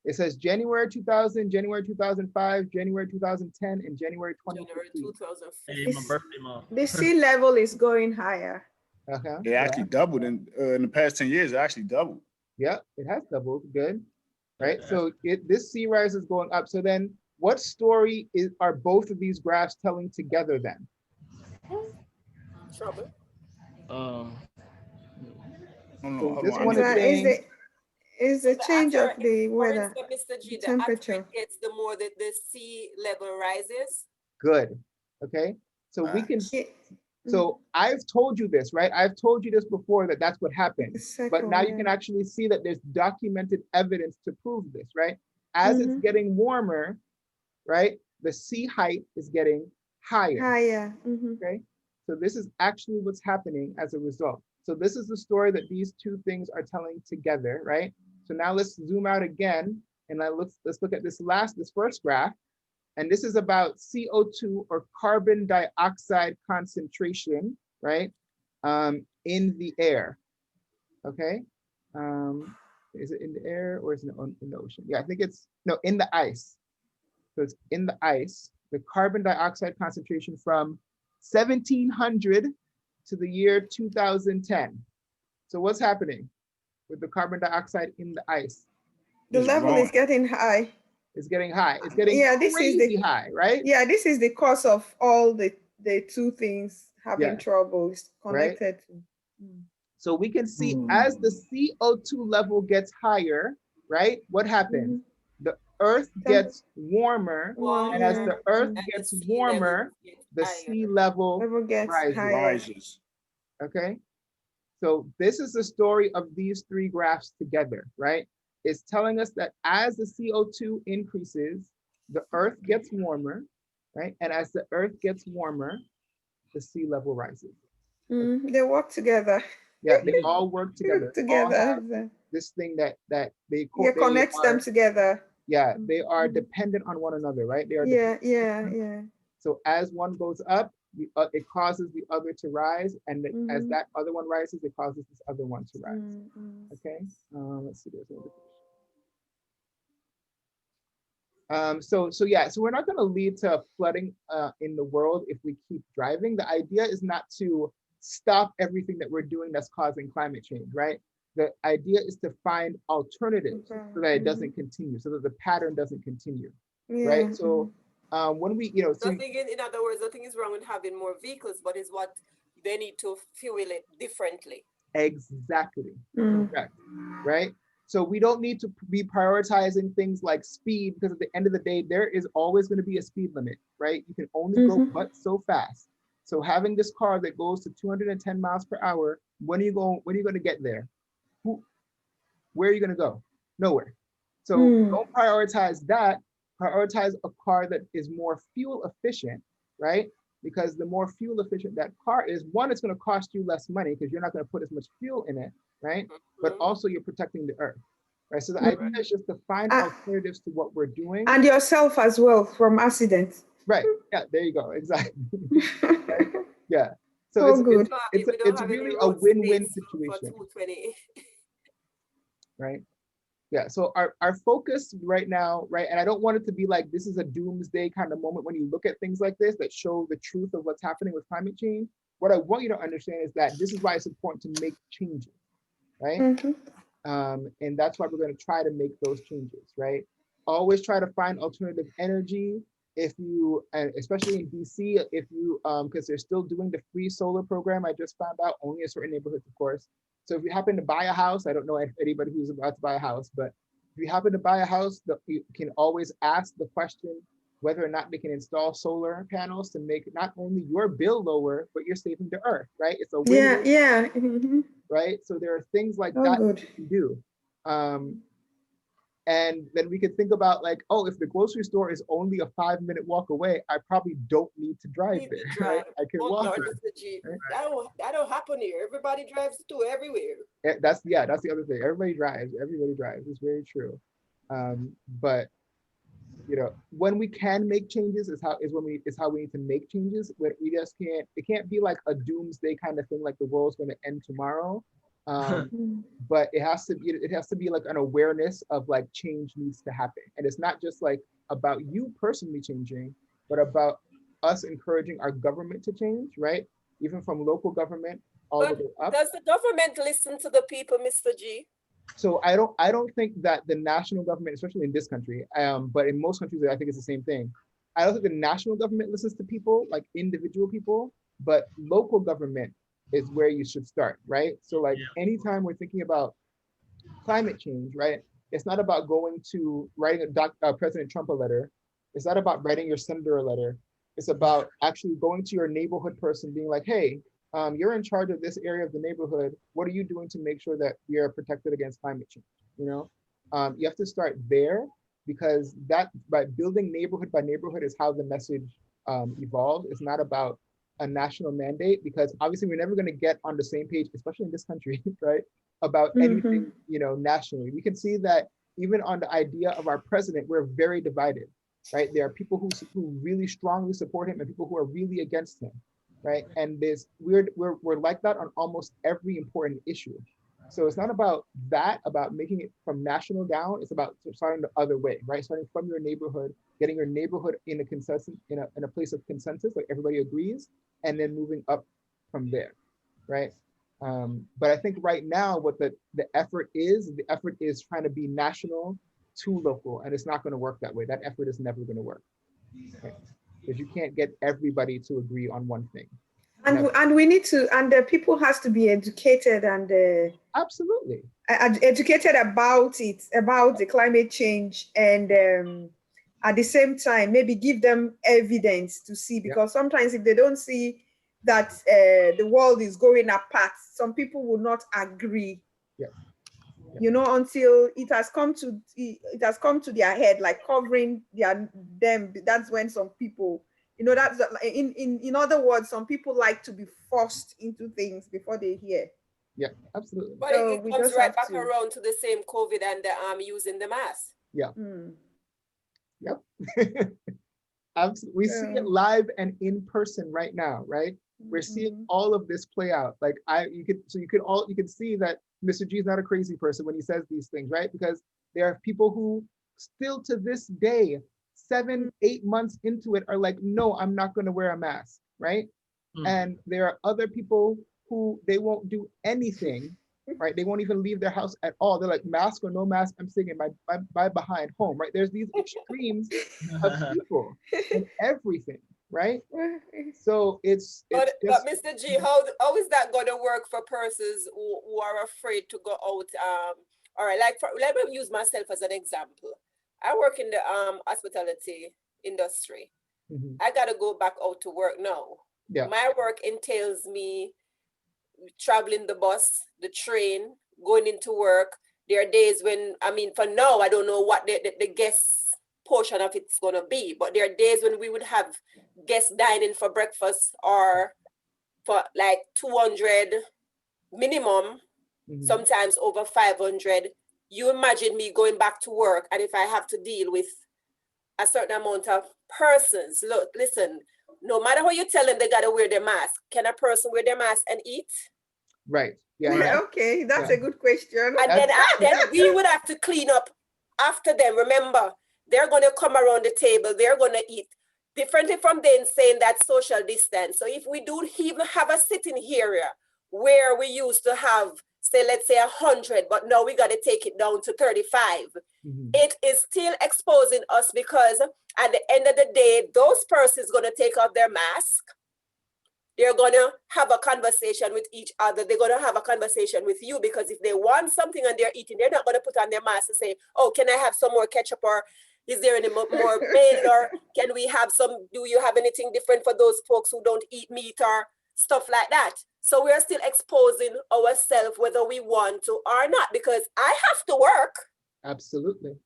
It says January 2000, January 2005, January 2010, and January 2015. January 2015. Hey, my birthday month. The sea level is going higher. Okay. It actually doubled in the past 10 years. It actually doubled. Yeah, it has doubled. Good. Right. So this sea rise is going up. So then what story are both of these graphs telling together then? Trouble. This one is saying, is the change of the weather, Mr. G, the temperature. It's the more that the sea level rises. good. Okay. So we can, so I've told you this, right? I've told you this before, that that's what happens. But now you can actually see that there's documented evidence to prove this, right? As it's getting warmer, right? The sea height is getting higher. Higher. Okay. So this is actually what's happening as a result. So this is the story that these two things are telling together, right? So now let's zoom out again, and let's look at this first graph. And this is about CO2, or carbon dioxide concentration, right? In the air, okay? Is it in the air or is it in the ocean? Yeah, I think it's, no, in the ice. So it's in the ice, the carbon dioxide concentration from 1700 to the year 2010. So what's happening with the carbon dioxide in the ice? The level is getting high. It's getting high. It's getting crazy high, right? Yeah, this is the cause of all the two things having trouble. It's connected. Right? So we can see as the CO2 level gets higher, right? What happens? The earth gets warmer, and as the earth gets warmer, the sea level rises. Okay, so this is the story of these three graphs together, right? It's telling us that as the CO2 increases, the earth gets warmer, right? And as the earth gets warmer, the sea level rises. They work together. Yeah, they all work together. This thing that they connects them together. Yeah, they are dependent on one another, right? They are. Yeah. So as one goes up, it causes the other to rise, and as that other one rises, it causes this other one to rise. Okay, let's see. So we're not going to lead to flooding in the world if we keep driving. The idea is not to stop everything that we're doing that's causing climate change, right? The idea is to find alternatives so that it doesn't continue, so that the pattern doesn't continue, right? So when we, Nothing in other words, nothing is wrong with having more vehicles, but it's what they need to fuel it differently. Exactly, correct, right? So we don't need to be prioritizing things like speed, because at the end of the day, there is always going to be a speed limit, right? You can only go but so fast. So having this car that goes to 210 miles per hour, when are you going to get there? Where are you going to go? Nowhere. So don't prioritize that. Prioritize a car that is more fuel efficient, right? Because the more fuel efficient that car is, one, it's going to cost you less money because you're not going to put as much fuel in it, right? But also you're protecting the earth, right? So the idea is just to find alternatives to what we're doing. And yourself as well from accidents. Right. Yeah, there you go. Exactly. Right? Yeah. So it's really a win-win situation. Right. Yeah. So our focus right now, right, and I don't want it to be like this is a doomsday kind of moment when you look at things like this that show the truth of what's happening with climate change. What I want you to understand is that this is why it's important to make changes, right? And that's why we're going to try to make those changes, right? Always try to find alternative energy. If you, especially in DC, if you, because they're still doing the free solar program, I just found out, only in certain neighborhoods, of course. So if you happen to buy a house, I don't know if anybody who's about to buy a house, but if you happen to buy a house, you can always ask the question whether or not they can install solar panels to make not only your bill lower, but you're saving the earth, right? It's a win-win, right? So there are things like that you can do. And then we could think about like, oh, if the grocery store is only a 5-minute walk away, I probably don't need to drive there. Right? I can walk there. Right? That don't happen here. Everybody drives to everywhere. That's the other thing. Everybody drives. It's very true. But when we can make changes is how we need to make changes. But we just can't. It can't be like a doomsday kind of thing, like the world's going to end tomorrow. But it has to be like an awareness of like change needs to happen, and it's not just like about you personally changing, but about us encouraging our government to change, right? Even from local government all the way up. Does the government listen to the people, Mr. G? So I don't think that the national government, especially in this country, but in most countries I think it's the same thing. I don't think the national government listens to people, like individual people, but local government is where you should start, right? So like anytime we're thinking about climate change, right? It's not about going to writing President Trump a letter. It's not about writing your senator a letter. It's about actually going to your neighborhood person being like, hey, you're in charge of this area of the neighborhood. What are you doing to make sure that we are protected against climate change? You have to start there, because that by building neighborhood by neighborhood is how the message evolves. It's not about a national mandate, because obviously we're never going to get on the same page, especially in this country, right, about anything, nationally. We can see that even on the idea of our president, we're very divided, right? There are people who really strongly support him and people who are really against him, right? And we're like that on almost every important issue. So it's not about making it from national down. It's about starting the other way, right? Starting from your neighborhood, getting your neighborhood in a consensus, in a place of consensus, like everybody agrees, and then moving up from there, right? But I think right now what the effort is trying to be national to local, and it's not going to work that way. That effort is never going to work, right? Because you can't get everybody to agree on one thing. And we need to, and the people has to be educated and absolutely educated about the climate change, and at the same time maybe give them evidence to see, because sometimes if they don't see that the world is going apart, some people will not agree. Until it has come to their head, like covering them. That's when some people, that's in other words, some people like to be forced into things before they hear. Yeah, absolutely. But so it comes right back around to the same COVID and the using the mask. Yeah. Yep. Absolutely. We see it live and in person right now, right? We're seeing all of this play out. Like you could see that Mr. G is not a crazy person when he says these things, right? Because there are people who still to this day 7, 8 months into it are like, no, I'm not going to wear a mask, right? Mm. And there are other people who they won't do anything, right? They won't even leave their house at all. They're like, mask or no mask, I'm sitting in my behind home, right? There's these extremes of people in everything, right? So it's But just, Mr. G, how is that going to work for persons who are afraid to go out? All right, let me use myself as an example. I work in the hospitality industry. Mhm. I got to go back out to work now. Yeah. My work entails me traveling the bus, the train, going into work. There are days when, I mean, for now, I don't know what the guest portion of it's going to be, but there are days when we would have guests dining for breakfast or for like 200 minimum, Mhm. sometimes over 500. You imagine me going back to work, and if I have to deal with a certain amount of persons, look, listen, no matter how you tell them they got to wear their mask, can a person wear their mask and eat? Right. Yeah. Right. Okay, that's Yeah. a good question. And then we would have to clean up after them. Remember, they're going to come around the table, they're going to eat. Differently from then saying that social distance. So if we do even have a sitting area where we used to have, say, let's say 100, but now we got to take it down to 35. Mhm. It is still exposing us because at the end of the day, those persons going to take off their mask. They're going to have a conversation with each other. They're going to have a conversation with you because if they want something and they're eating, they're not going to put on their mask and say, oh, can I have some more ketchup, or is there any more mayo, or can we have some, do you have anything different for those folks who don't eat meat or stuff like that? So we're still exposing ourselves whether we want to or not, because I have to work. Absolutely.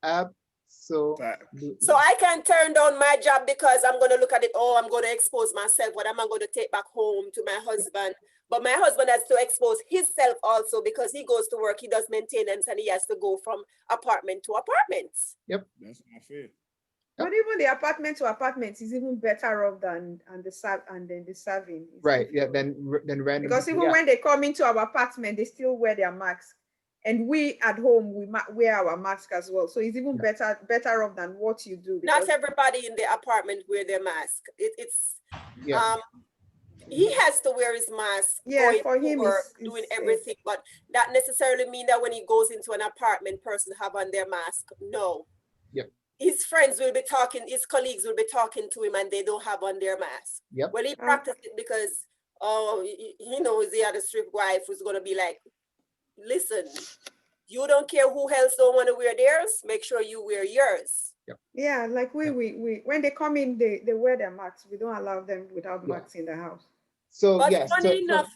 Absolutely. So I can turn down my job because I'm going to look at it, oh, I'm going to expose myself. What am I going to take back home to my husband? But my husband has to expose himself also because he goes to work, he does maintenance, and he has to go from apartment to apartment. Yep. That's not fair. But even the apartment to apartment is even better off than the serving. It's Right. Yeah. different. Then random. Because even when they come into our apartment, they still wear their mask. And we at home, we wear our mask as well. So it's even better off than what you do. Not everybody in the apartment wear their mask. Yeah. He has to wear his mask. Yeah, going for to him, work, it's doing safe. everything, but that necessarily mean that when he goes into an apartment, person have on their mask. No. Yep. His friends will be talking, his colleagues will be talking to him, and they don't have on their mask. Yep. Well, he practiced it because he knows the other strip wife who's gonna be like, listen, you don't care who else don't want to wear theirs, make sure you wear yours. Yeah, like we when they come in, they wear their masks. We don't allow them without Yeah. masks in the house. So But yes. funny So enough,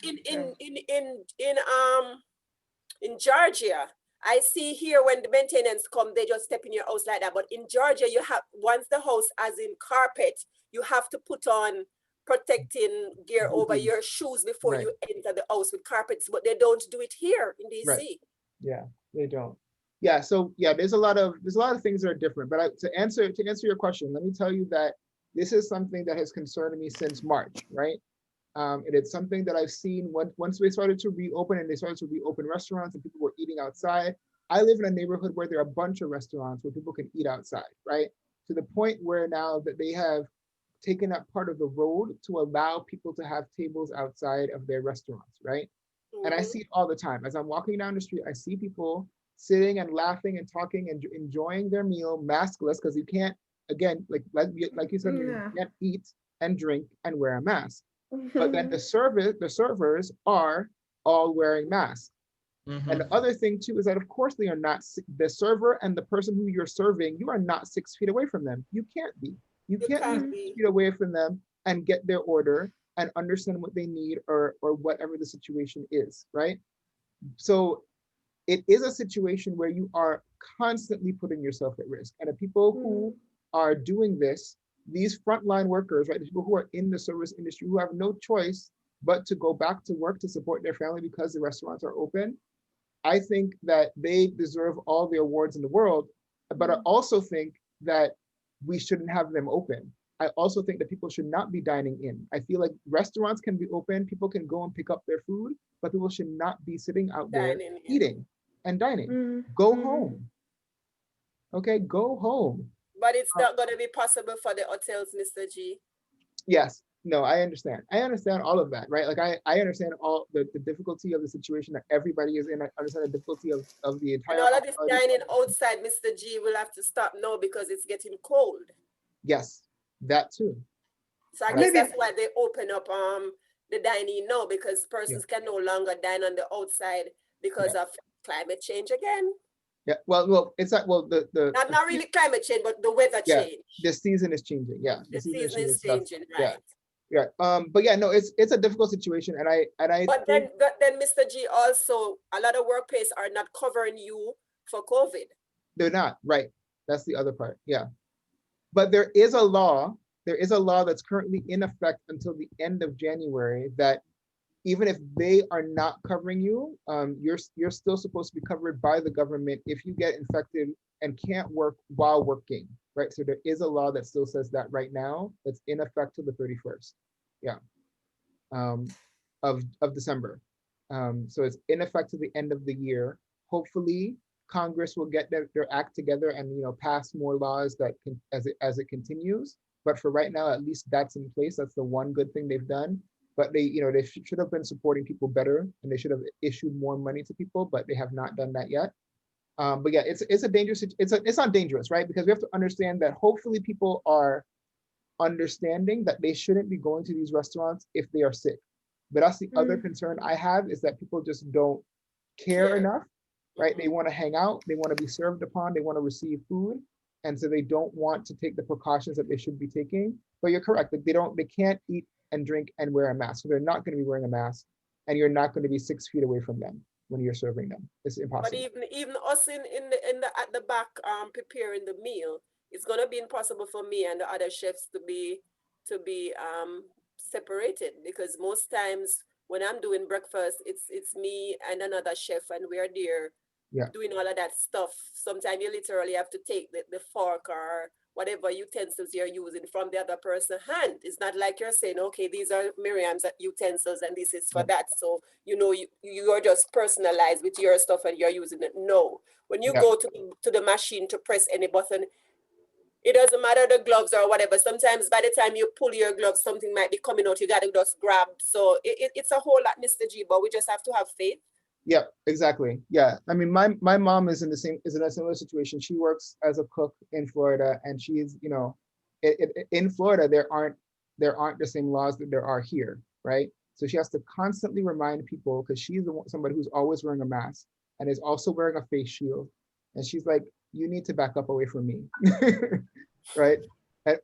in Georgia, I see here when the maintenance come, they just step in your house like that. But in Georgia, you have, once the house as in carpet, you have to put on protecting gear over Mhm. your shoes before Right. you enter the house with carpets. But they don't do it here in DC. Right. Yeah, they don't. Yeah, so yeah, there's a lot of things that are different. But to answer your question, let me tell you that this is something that has concerned me since March, right? And it's something that I've seen once we started to reopen, and they started to reopen restaurants and people were eating outside. I live in a neighborhood where there are a bunch of restaurants where people can eat outside, right? To the point where now that they have taken up part of the road to allow people to have tables outside of their restaurants, right? And I Mhm. see it all the time. As I'm walking down the street, I see people sitting and laughing and talking and enjoying their meal maskless, because you can't, again, like you said, you Yeah. can't eat and drink and wear a mask. But then the servers are all wearing masks. Mhm. And the other thing too is that of course they are not, the server and the person who you're serving, you are not 6 feet away from them. You can't be. You You can't can't be 6 be. feet away from them and get their order and understand what they need or whatever the situation is, right? So it is a situation where you are constantly putting yourself at risk. And the people who are doing this, these frontline workers, right, the people who are in the service industry who have no choice but to go back to work to support their family because the restaurants are open, I think that they deserve all the awards in the world. But I also think that we shouldn't have them open. I also think that people should not be dining in. I feel like restaurants can be open, people can go and pick up their food, but people should not be sitting out there Dining, yeah. eating and dining. Go home. Okay, go home. But it's not going to be possible for the hotels, Mr. G. Yes, no, I understand. I understand all of that, right? Like I understand all the difficulty of the situation that everybody is in. I understand the difficulty of the entire. And all of this hospitality. dining outside, Mr. G, will have to stop now because it's getting cold. Yes, that too. So I guess that's why they open up the dining now, because persons can no longer dine on the outside because of climate change again. Yeah, well, it's not, well, the Not really climate change, but the weather change. The season is changing. Yeah, The season is stuff. changing, right? Yeah. But yeah, no, it's a difficult situation, and I. But then, Mr. G, also a lot of workplaces are not covering you for COVID. They're not, right? That's the other part. Yeah, but there is a law. There is a law that's currently in effect until the end of January that even if they are not covering you, you're still supposed to be covered by the government if you get infected and can't work while working, right? So there is a law that still says that right now, that's in effect till the 31st, of December. So it's in effect to the end of the year. Hopefully, Congress will get their act together and pass more laws that can, as it continues. But for right now, at least that's in place. That's the one good thing they've done. But they should have been supporting people better, and they should have issued more money to people, but they have not done that yet. But yeah, it's a dangerous, it's not dangerous, right? Because we have to understand that hopefully people are understanding that they shouldn't be going to these restaurants if they are sick. But that's the other concern I have, is that people just don't care enough, right? They want to hang out, they want to be served upon, they want to receive food. And so they don't want to take the precautions that they should be taking. But you're correct, that they can't eat and drink and wear a mask. So they're not going to be wearing a mask, and you're not going to be 6 feet away from them when you're serving them. It's impossible. But even us in the at the back preparing the meal, it's going to be impossible for me and the other chefs to be separated, because most times when I'm doing breakfast, it's me and another chef, and we're there doing all of that stuff. Sometimes you literally have to take the fork or whatever utensils you're using from the other person's hand. It's not like you're saying, okay, these are Miriam's utensils and this is for that. So, you are just personalized with your stuff and you're using it. No, when you go to the machine to press any button, it doesn't matter the gloves or whatever. Sometimes by the time you pull your gloves, something might be coming out. You got to just grab. So it's a whole lot, Mr. G, but we just have to have faith. Yeah, exactly. Yeah, I mean, my mom is in a similar situation. She works as a cook in Florida, and she's, in Florida there aren't the same laws that there are here, right? So she has to constantly remind people, because she's somebody who's always wearing a mask and is also wearing a face shield, and she's like, you need to back up away from me, right?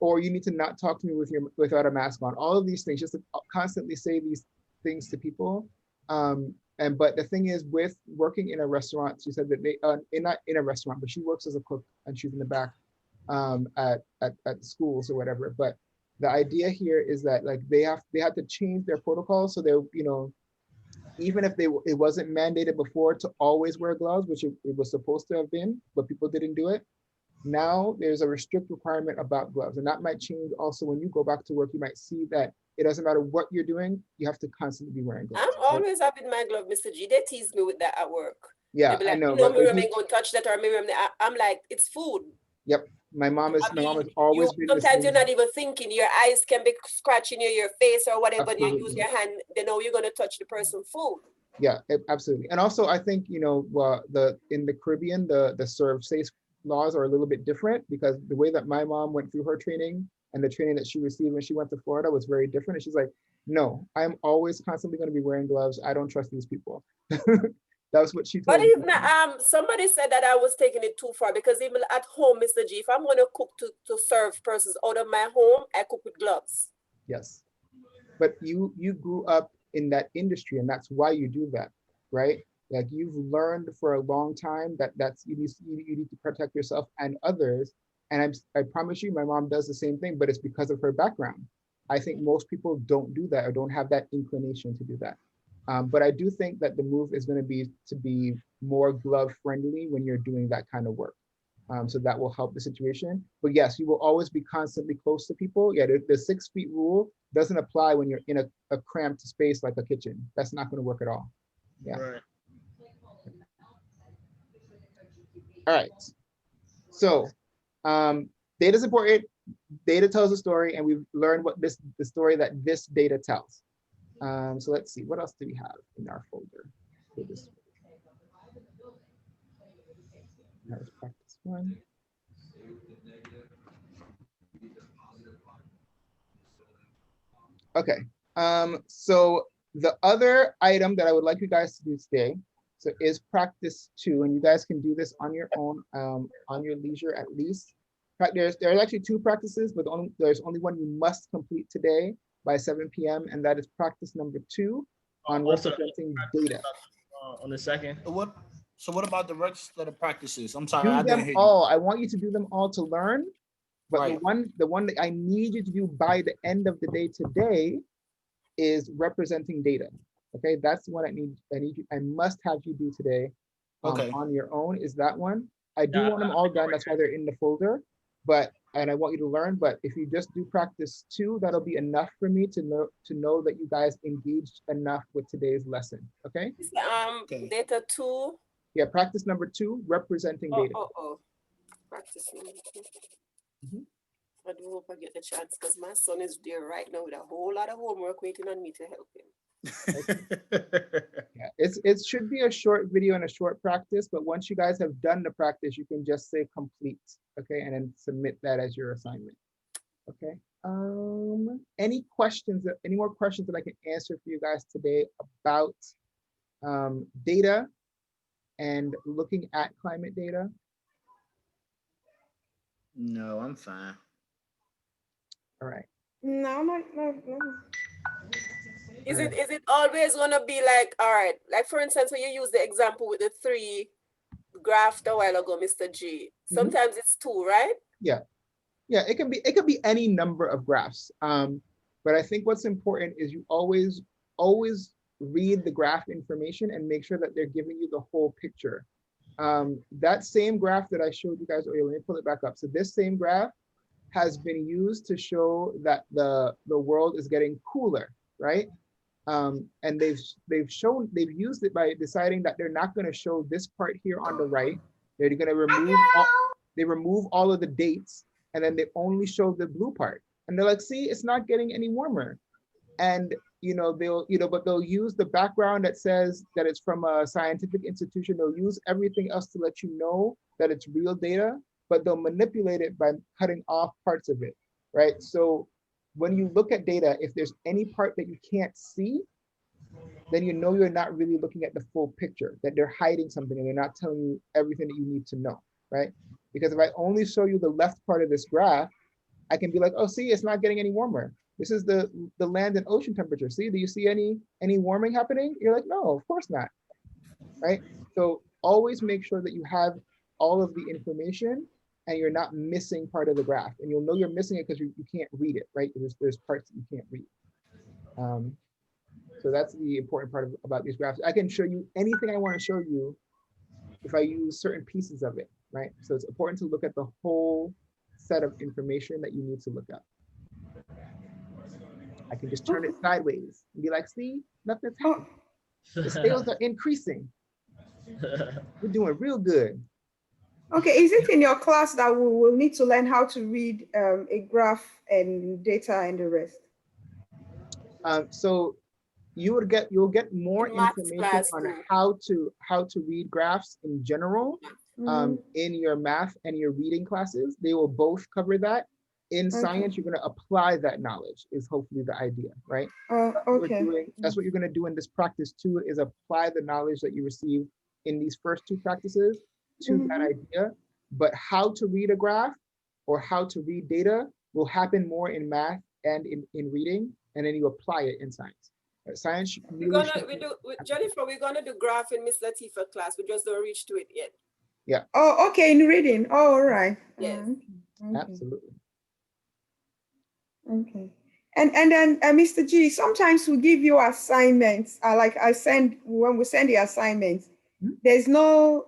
Or you need to not talk to me without a mask on. All of these things, just to constantly say these things to people. But the thing is, with working in a restaurant, she said that not in a restaurant, but she works as a cook, and she's in the back at schools or whatever. But the idea here is that, like, they have to change their protocol, so they're, even if it wasn't mandated before to always wear gloves, which it was supposed to have been, but people didn't do it. Now there's a strict requirement about gloves, and that might change also when you go back to work. You might see that it doesn't matter what you're doing, you have to constantly be wearing gloves. I'm always having my glove, Mr. G. They tease me with that at work. Yeah, like, I know. Miriam ain't gonna touch that, or Miriam, I'm like, it's food. Yep, my mom is always. Sometimes you're not even thinking. Your eyes can be scratching your face or whatever. Absolutely. You use your hand. They know you're gonna touch the person's food. Yeah, absolutely. And also, I think in the Caribbean, the serve safe laws are a little bit different, because the way that my mom went through her training and the training that she received when she went to Florida was very different. And she's like, no, I'm always constantly going to be wearing gloves. I don't trust these people. That's what she told me. But even somebody said that I was taking it too far, because even at home, Mr. G, if I'm going to cook to serve persons out of my home, I cook with gloves. Yes, but you grew up in that industry, and that's why you do that, right? Like, you've learned for a long time that's you need to protect yourself and others. And I promise you, my mom does the same thing, but it's because of her background. I think most people don't do that, or don't have that inclination to do that. But I do think that the move is going to be more glove friendly when you're doing that kind of work. So that will help the situation. But yes, you will always be constantly close to people. Yeah, the 6 feet rule doesn't apply when you're in a cramped space like a kitchen. That's not going to work at all. Yeah. Right. All right. So data is important. Data tells a story, and we've learned what the story that this data tells. So let's see, what else do we have in our folder for this? Let's practice one. Okay, so the other item that I would like you guys to do today, so is practice 2, and you guys can do this on your own, on your leisure at least. There's actually 2 practices, but there's only one you must complete today by 7 p.m. and that is practice number 2 on representing data. On the second. So what about the rest of the practices? I'm sorry, I Do didn't them hear you. all. I want you to do them all to learn, but Right. the one that I need you to do by the end of the day today is representing data. Okay, that's the one I must have you do today. Okay. On your own is that one. I do Yeah, want them all done. That's why they're in the folder. And I want you to learn. But if you just do practice 2, that'll be enough for me to know that you guys engaged enough with today's lesson. Okay. Okay. Data 2. Yeah, practice number 2, representing data. Practice number 2. Mhm. I do hope I get the chance because my son is there right now with a whole lot of homework waiting on me to help him. Yeah, it should be a short video and a short practice, but once you guys have done the practice, you can just say complete, okay, and then submit that as your assignment. Okay. Any more questions that I can answer for you guys today about data and looking at climate data? No, I'm fine. All right. No. Is it always gonna be like, all right, like for instance, when you use the example with the 3 graph a while ago, Mr. G, sometimes it's 2, right? Yeah, it can be any number of graphs. But I think what's important is you always read the graph information and make sure that they're giving you the whole picture. That same graph that I showed you guys earlier, let me pull it back up. So this same graph has been used to show that the world is getting cooler, right? And they've used it by deciding that they're not going to show this part here on the right. They're going to remove all of the dates, and then they only show the blue part. And they're like, see, it's not getting any warmer. And but they'll use the background that says that it's from a scientific institution. They'll use everything else to let you know that it's real data, but they'll manipulate it by cutting off parts of it, right? So when you look at data, if there's any part that you can't see, then you know you're not really looking at the full picture, that they're hiding something and they're not telling you everything that you need to know, right? Because if I only show you the left part of this graph, I can be like, oh, see, it's not getting any warmer. This is the land and ocean temperature. See, do you see any warming happening? You're like, no, of course not, right? So always make sure that you have all of the information and you're not missing part of the graph. And you'll know you're missing it because you can't read it, right? There's parts that you can't read. So that's the important part about these graphs. I can show you anything I want to show you if I use certain pieces of it, right? So it's important to look at the whole set of information that you need to look up. I can just turn it sideways and be like, see, nothing's happening. The scales are increasing. We're doing real good. Okay, is it in your class that we will need to learn how to read a graph and data and the rest? So you'll get more information on how to read graphs in general in your math and your reading classes. They will both cover that. In science, you're going to apply that knowledge is hopefully the idea, right? Okay. That's what you're going to do in this practice too, is apply the knowledge that you receive in these first 2 practices to that idea. But how to read a graph or how to read data will happen more in math and in reading, and then you apply it in science. Science. Jennifer, we're gonna do graph in Miss Latifa class. We just don't reach to it yet. Yeah. Oh, okay, in reading. Oh, all right. Yes. Okay. Absolutely. Okay. And then Mr. G, sometimes we give you assignments. Like when we send the assignments, there's no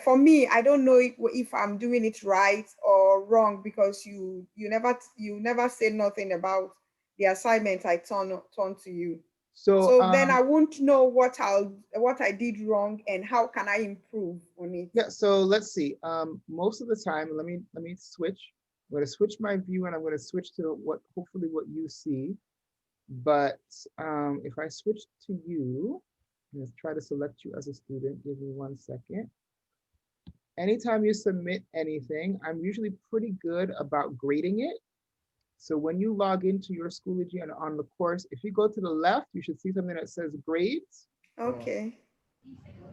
for me, I don't know if I'm doing it right or wrong because you never said nothing about the assignment I turn to you. So then um, I won't know what I did wrong and how can I improve on it. yeah, so let's see. Most of the time, let me switch. I'm gonna switch my view and I'm gonna switch to hopefully what you see. But if I switch to you, let's try to select you as a student. Give me 1 second. Anytime you submit anything, I'm usually pretty good about grading it. So when you log into your Schoology and on the course, if you go to the left, you should see something that says grades, Okay.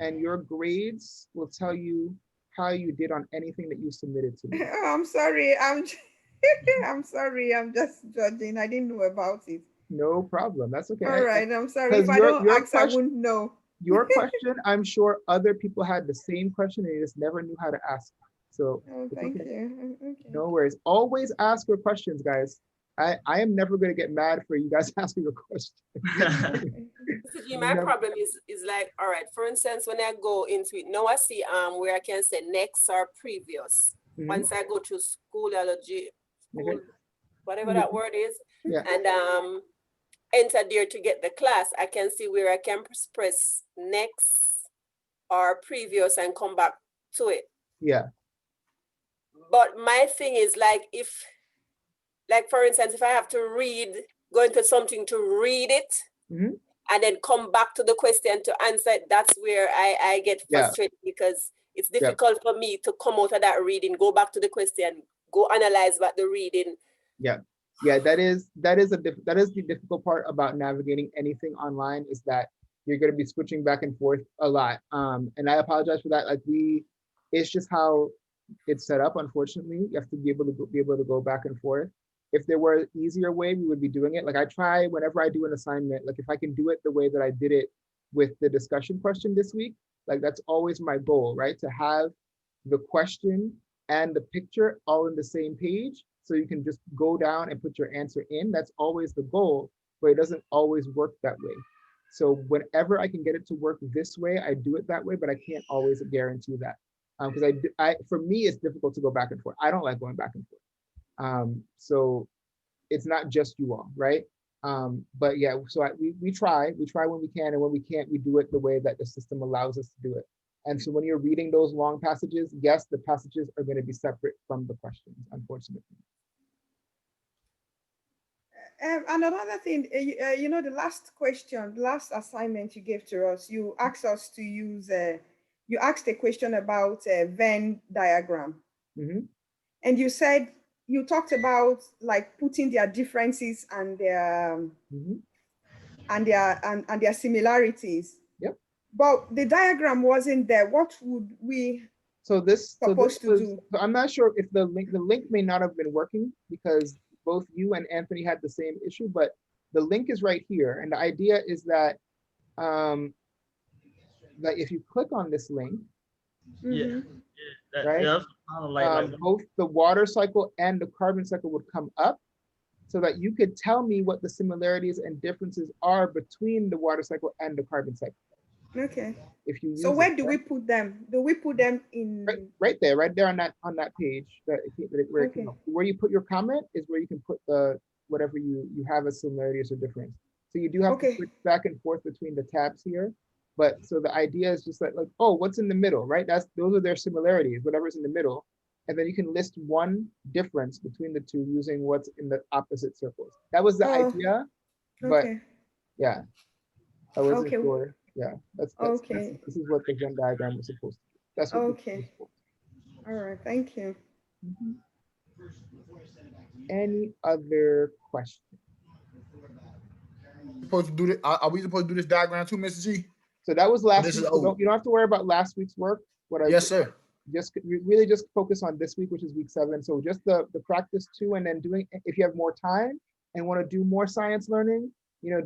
and your grades will tell you how you did on anything that you submitted to me. Oh, I'm sorry. I'm sorry. I'm just judging. I didn't know about it. No problem. That's okay. All right. I'm sorry. If because I don't your ask, I question- wouldn't know. Your question, I'm sure other people had the same question and they just never knew how to ask. So Oh, it's thank okay. you. Okay. No worries. Always ask your questions, guys. I am never going to get mad for you guys asking a question. Mr. G, my Never. problem is like, all right, for instance, when I go into it, now I see where I can say next or previous. Mhm. Once I go to Schoology, Okay. whatever that word is, Yeah. and enter there to get the class, I can see where I can press next or previous and come back to it. Yeah. But my thing is like, like for instance, if I have to go into something to read it, Mhm. and then come back to the question to answer it, that's where I get Yeah. frustrated because it's difficult for me to come out of that reading, go back to the question, go analyze what the reading. Yeah. Yeah, that is the difficult part about navigating anything online, is that you're going to be switching back and forth a lot. And I apologize for that. Like it's just how it's set up. Unfortunately, you have to be able to go back and forth. If there were an easier way, we would be doing it. Like I try whenever I do an assignment, like if I can do it the way that I did it with the discussion question this week, like that's always my goal, right? To have the question and the picture all in the same page, so you can just go down and put your answer in. That's always the goal, but it doesn't always work that way. So whenever I can get it to work this way, I do it that way, but I can't always guarantee that. Because for me, it's difficult to go back and forth. I don't like going back and forth. So it's not just you all, right? But yeah, so we try when we can, and when we can't, we do it the way that the system allows us to do it. And so when you're reading those long passages, yes, the passages are going to be separate from the questions, unfortunately. And another thing, you know, the last assignment you gave to us, you asked us to use, you asked a question about a Venn diagram. Mm-hmm. And you talked about like putting their differences and their, Mm-hmm. and their similarities. Yep. But the diagram wasn't there. What would we supposed to do? So I'm not sure if the link may not have been working, because both you and Anthony had the same issue, but the link is right here. And the idea is that that if you click on this link, Yeah. right? Yeah, kind of like both the water cycle and the carbon cycle would come up, so that you could tell me what the similarities and differences are between the water cycle and the carbon cycle. Okay. If you so where do we put them? Do we put them in? Right there on that page. Okay. Where you put your comment is where you can put the whatever you have as similarities or difference. So you do have to switch back and forth between the tabs here. But so the idea is just like, oh, what's in the middle, right? Those are their similarities, whatever's in the middle. And then you can list one difference between the two using what's in the opposite circles. That was the idea, but yeah, I wasn't sure. Yeah, this is what the Venn diagram was supposed to do. That's what All right, thank you. Mm-hmm. Any other questions? Supposed to do this? Are we supposed to do this diagram too, Mr. G? So that was last This week. is So you don't have to worry about last week's work. Yes, sir. Just really just focus on this week, which is week 7. So just the practice 2, and then doing, if you have more time and want to do more science learning,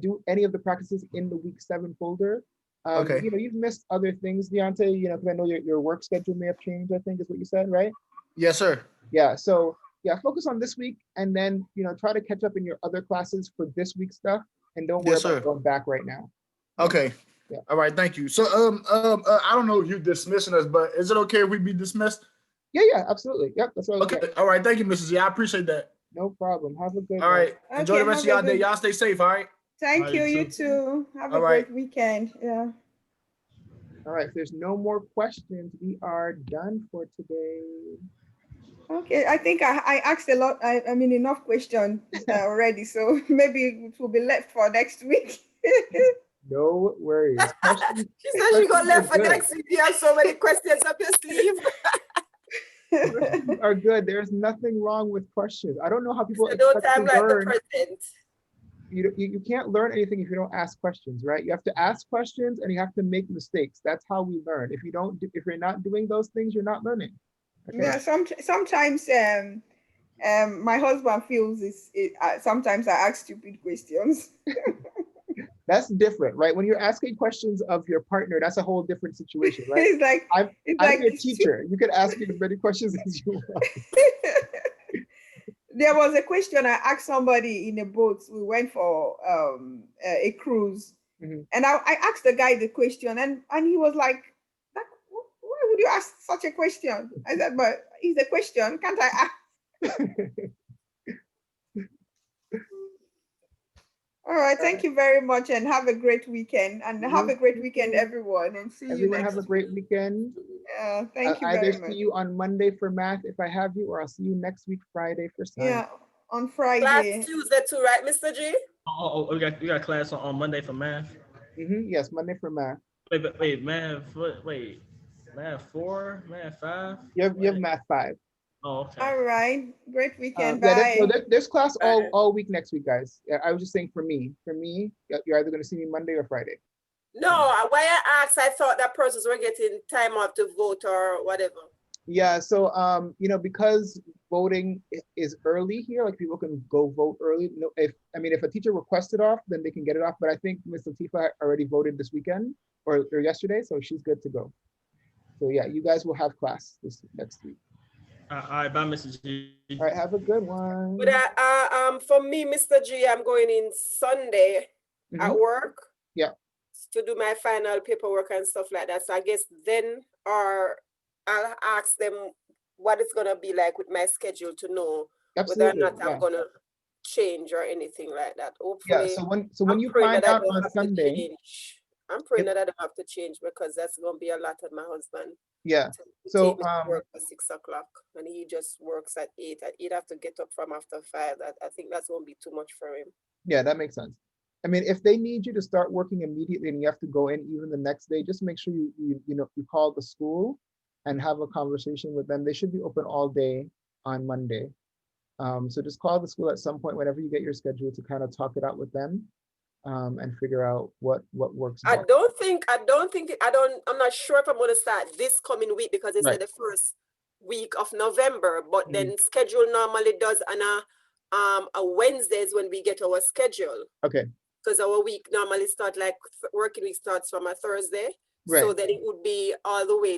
do any of the practices in the week 7 folder. Okay. You've missed other things, Deontay, because I know your work schedule may have changed, I think is what you said, right? Yes, sir. Yeah. So yeah, focus on this week, and then, try to catch up in your other classes for this week's stuff, and don't worry about going back right now. Okay. Yeah. All right. Thank you. So, I don't know if you're dismissing us, but is it okay if we be dismissed? Yeah, absolutely. Yep. That's all. Okay. All right. Thank you, Mrs. G. I appreciate that. No problem. Have a good All right. Enjoy the rest of y'all day. Y'all stay safe. All right. Thank All you. right, You so- too. Have a All right. great weekend. Yeah. All right, if there's no more questions, we are done for today. Okay. I think I asked a lot. I mean, enough questions already. So maybe it will be left for next week. No worries. Questions, She said she got questions are left for good. next week. You have so many questions up your sleeve. Questions are good. There's nothing wrong with questions. I don't know how people So no expect time to like the learn. present. You can't learn anything if you don't ask questions, right? You have to ask questions and you have to make mistakes. That's how we learn. If you're not doing those things, you're not learning. Okay? Yeah. Sometimes my husband feels sometimes I ask stupid questions. That's different, right? When you're asking questions of your partner, that's a whole different situation, right? It's like I'm it's like your teacher. You can ask me as many questions as you want. There was a question I asked somebody in a boat. We went for a cruise, Mhm. and I asked the guy the question, and he was like, "Why would you ask such a question?" I said, "But it's a question. Can't I ask?" All right. Thank you very much, and have a great weekend. And have a great weekend, everyone. And see you Everyone next have a great week. weekend. Thank you I'll very either much. see you on Monday for math if I have you, or I'll see you next week, Friday for science. Yeah, on Class Friday. Tuesday too, right, Mr. G? Oh, we got class on Monday for math. Yes, Monday for math. Wait, math. Wait, math 4, math 5. You have math 5. Oh, okay. All right. Great weekend. Yeah, Bye. there's class Bye. all week next week, guys. Yeah, I was just saying for me, you're either going to see me Monday or Friday. No, why I asked, I thought that persons were getting time off to vote or whatever. Yeah, so because voting is early here, like people can go vote early. No, if a teacher requests it off, then they can get it off. But I think Ms. Latifa already voted this weekend or yesterday, so she's good to go. So yeah, you guys will have class this next week. All right, bye, Mr. G. All right, have a good one. But for me, Mr. G, I'm going in Sunday at Mhm. work. Yeah. To do my final paperwork and stuff like that. So I guess then, or I'll ask them what it's gonna be like with my schedule to know Absolutely. whether or not Yeah. I'm gonna change or anything like that. Yeah. Hopefully, So when I'm you praying find that I out don't on have to Sunday, change. I'm praying that I don't have to change because that's gonna be a lot on my husband. yeah. To So take me to work at 6 o'clock and he just works at 8. He'd have to get up from after 5. I think that's gonna be too much for him. yeah, that makes sense. I mean, if they need you to start working immediately and you have to go in even the next day, just make sure you call the school and have a conversation with them. They should be open all day on Monday. So just call the school at some point whenever you get your schedule to kind of talk it out with them and figure out what works best. I'm not sure if I'm gonna start this coming week because they Right. said the first week of November, but Mhm. then schedule normally does on a Wednesdays when we get our schedule. Okay. Because our week normally working week starts from a Thursday. So Right. then it would be all the way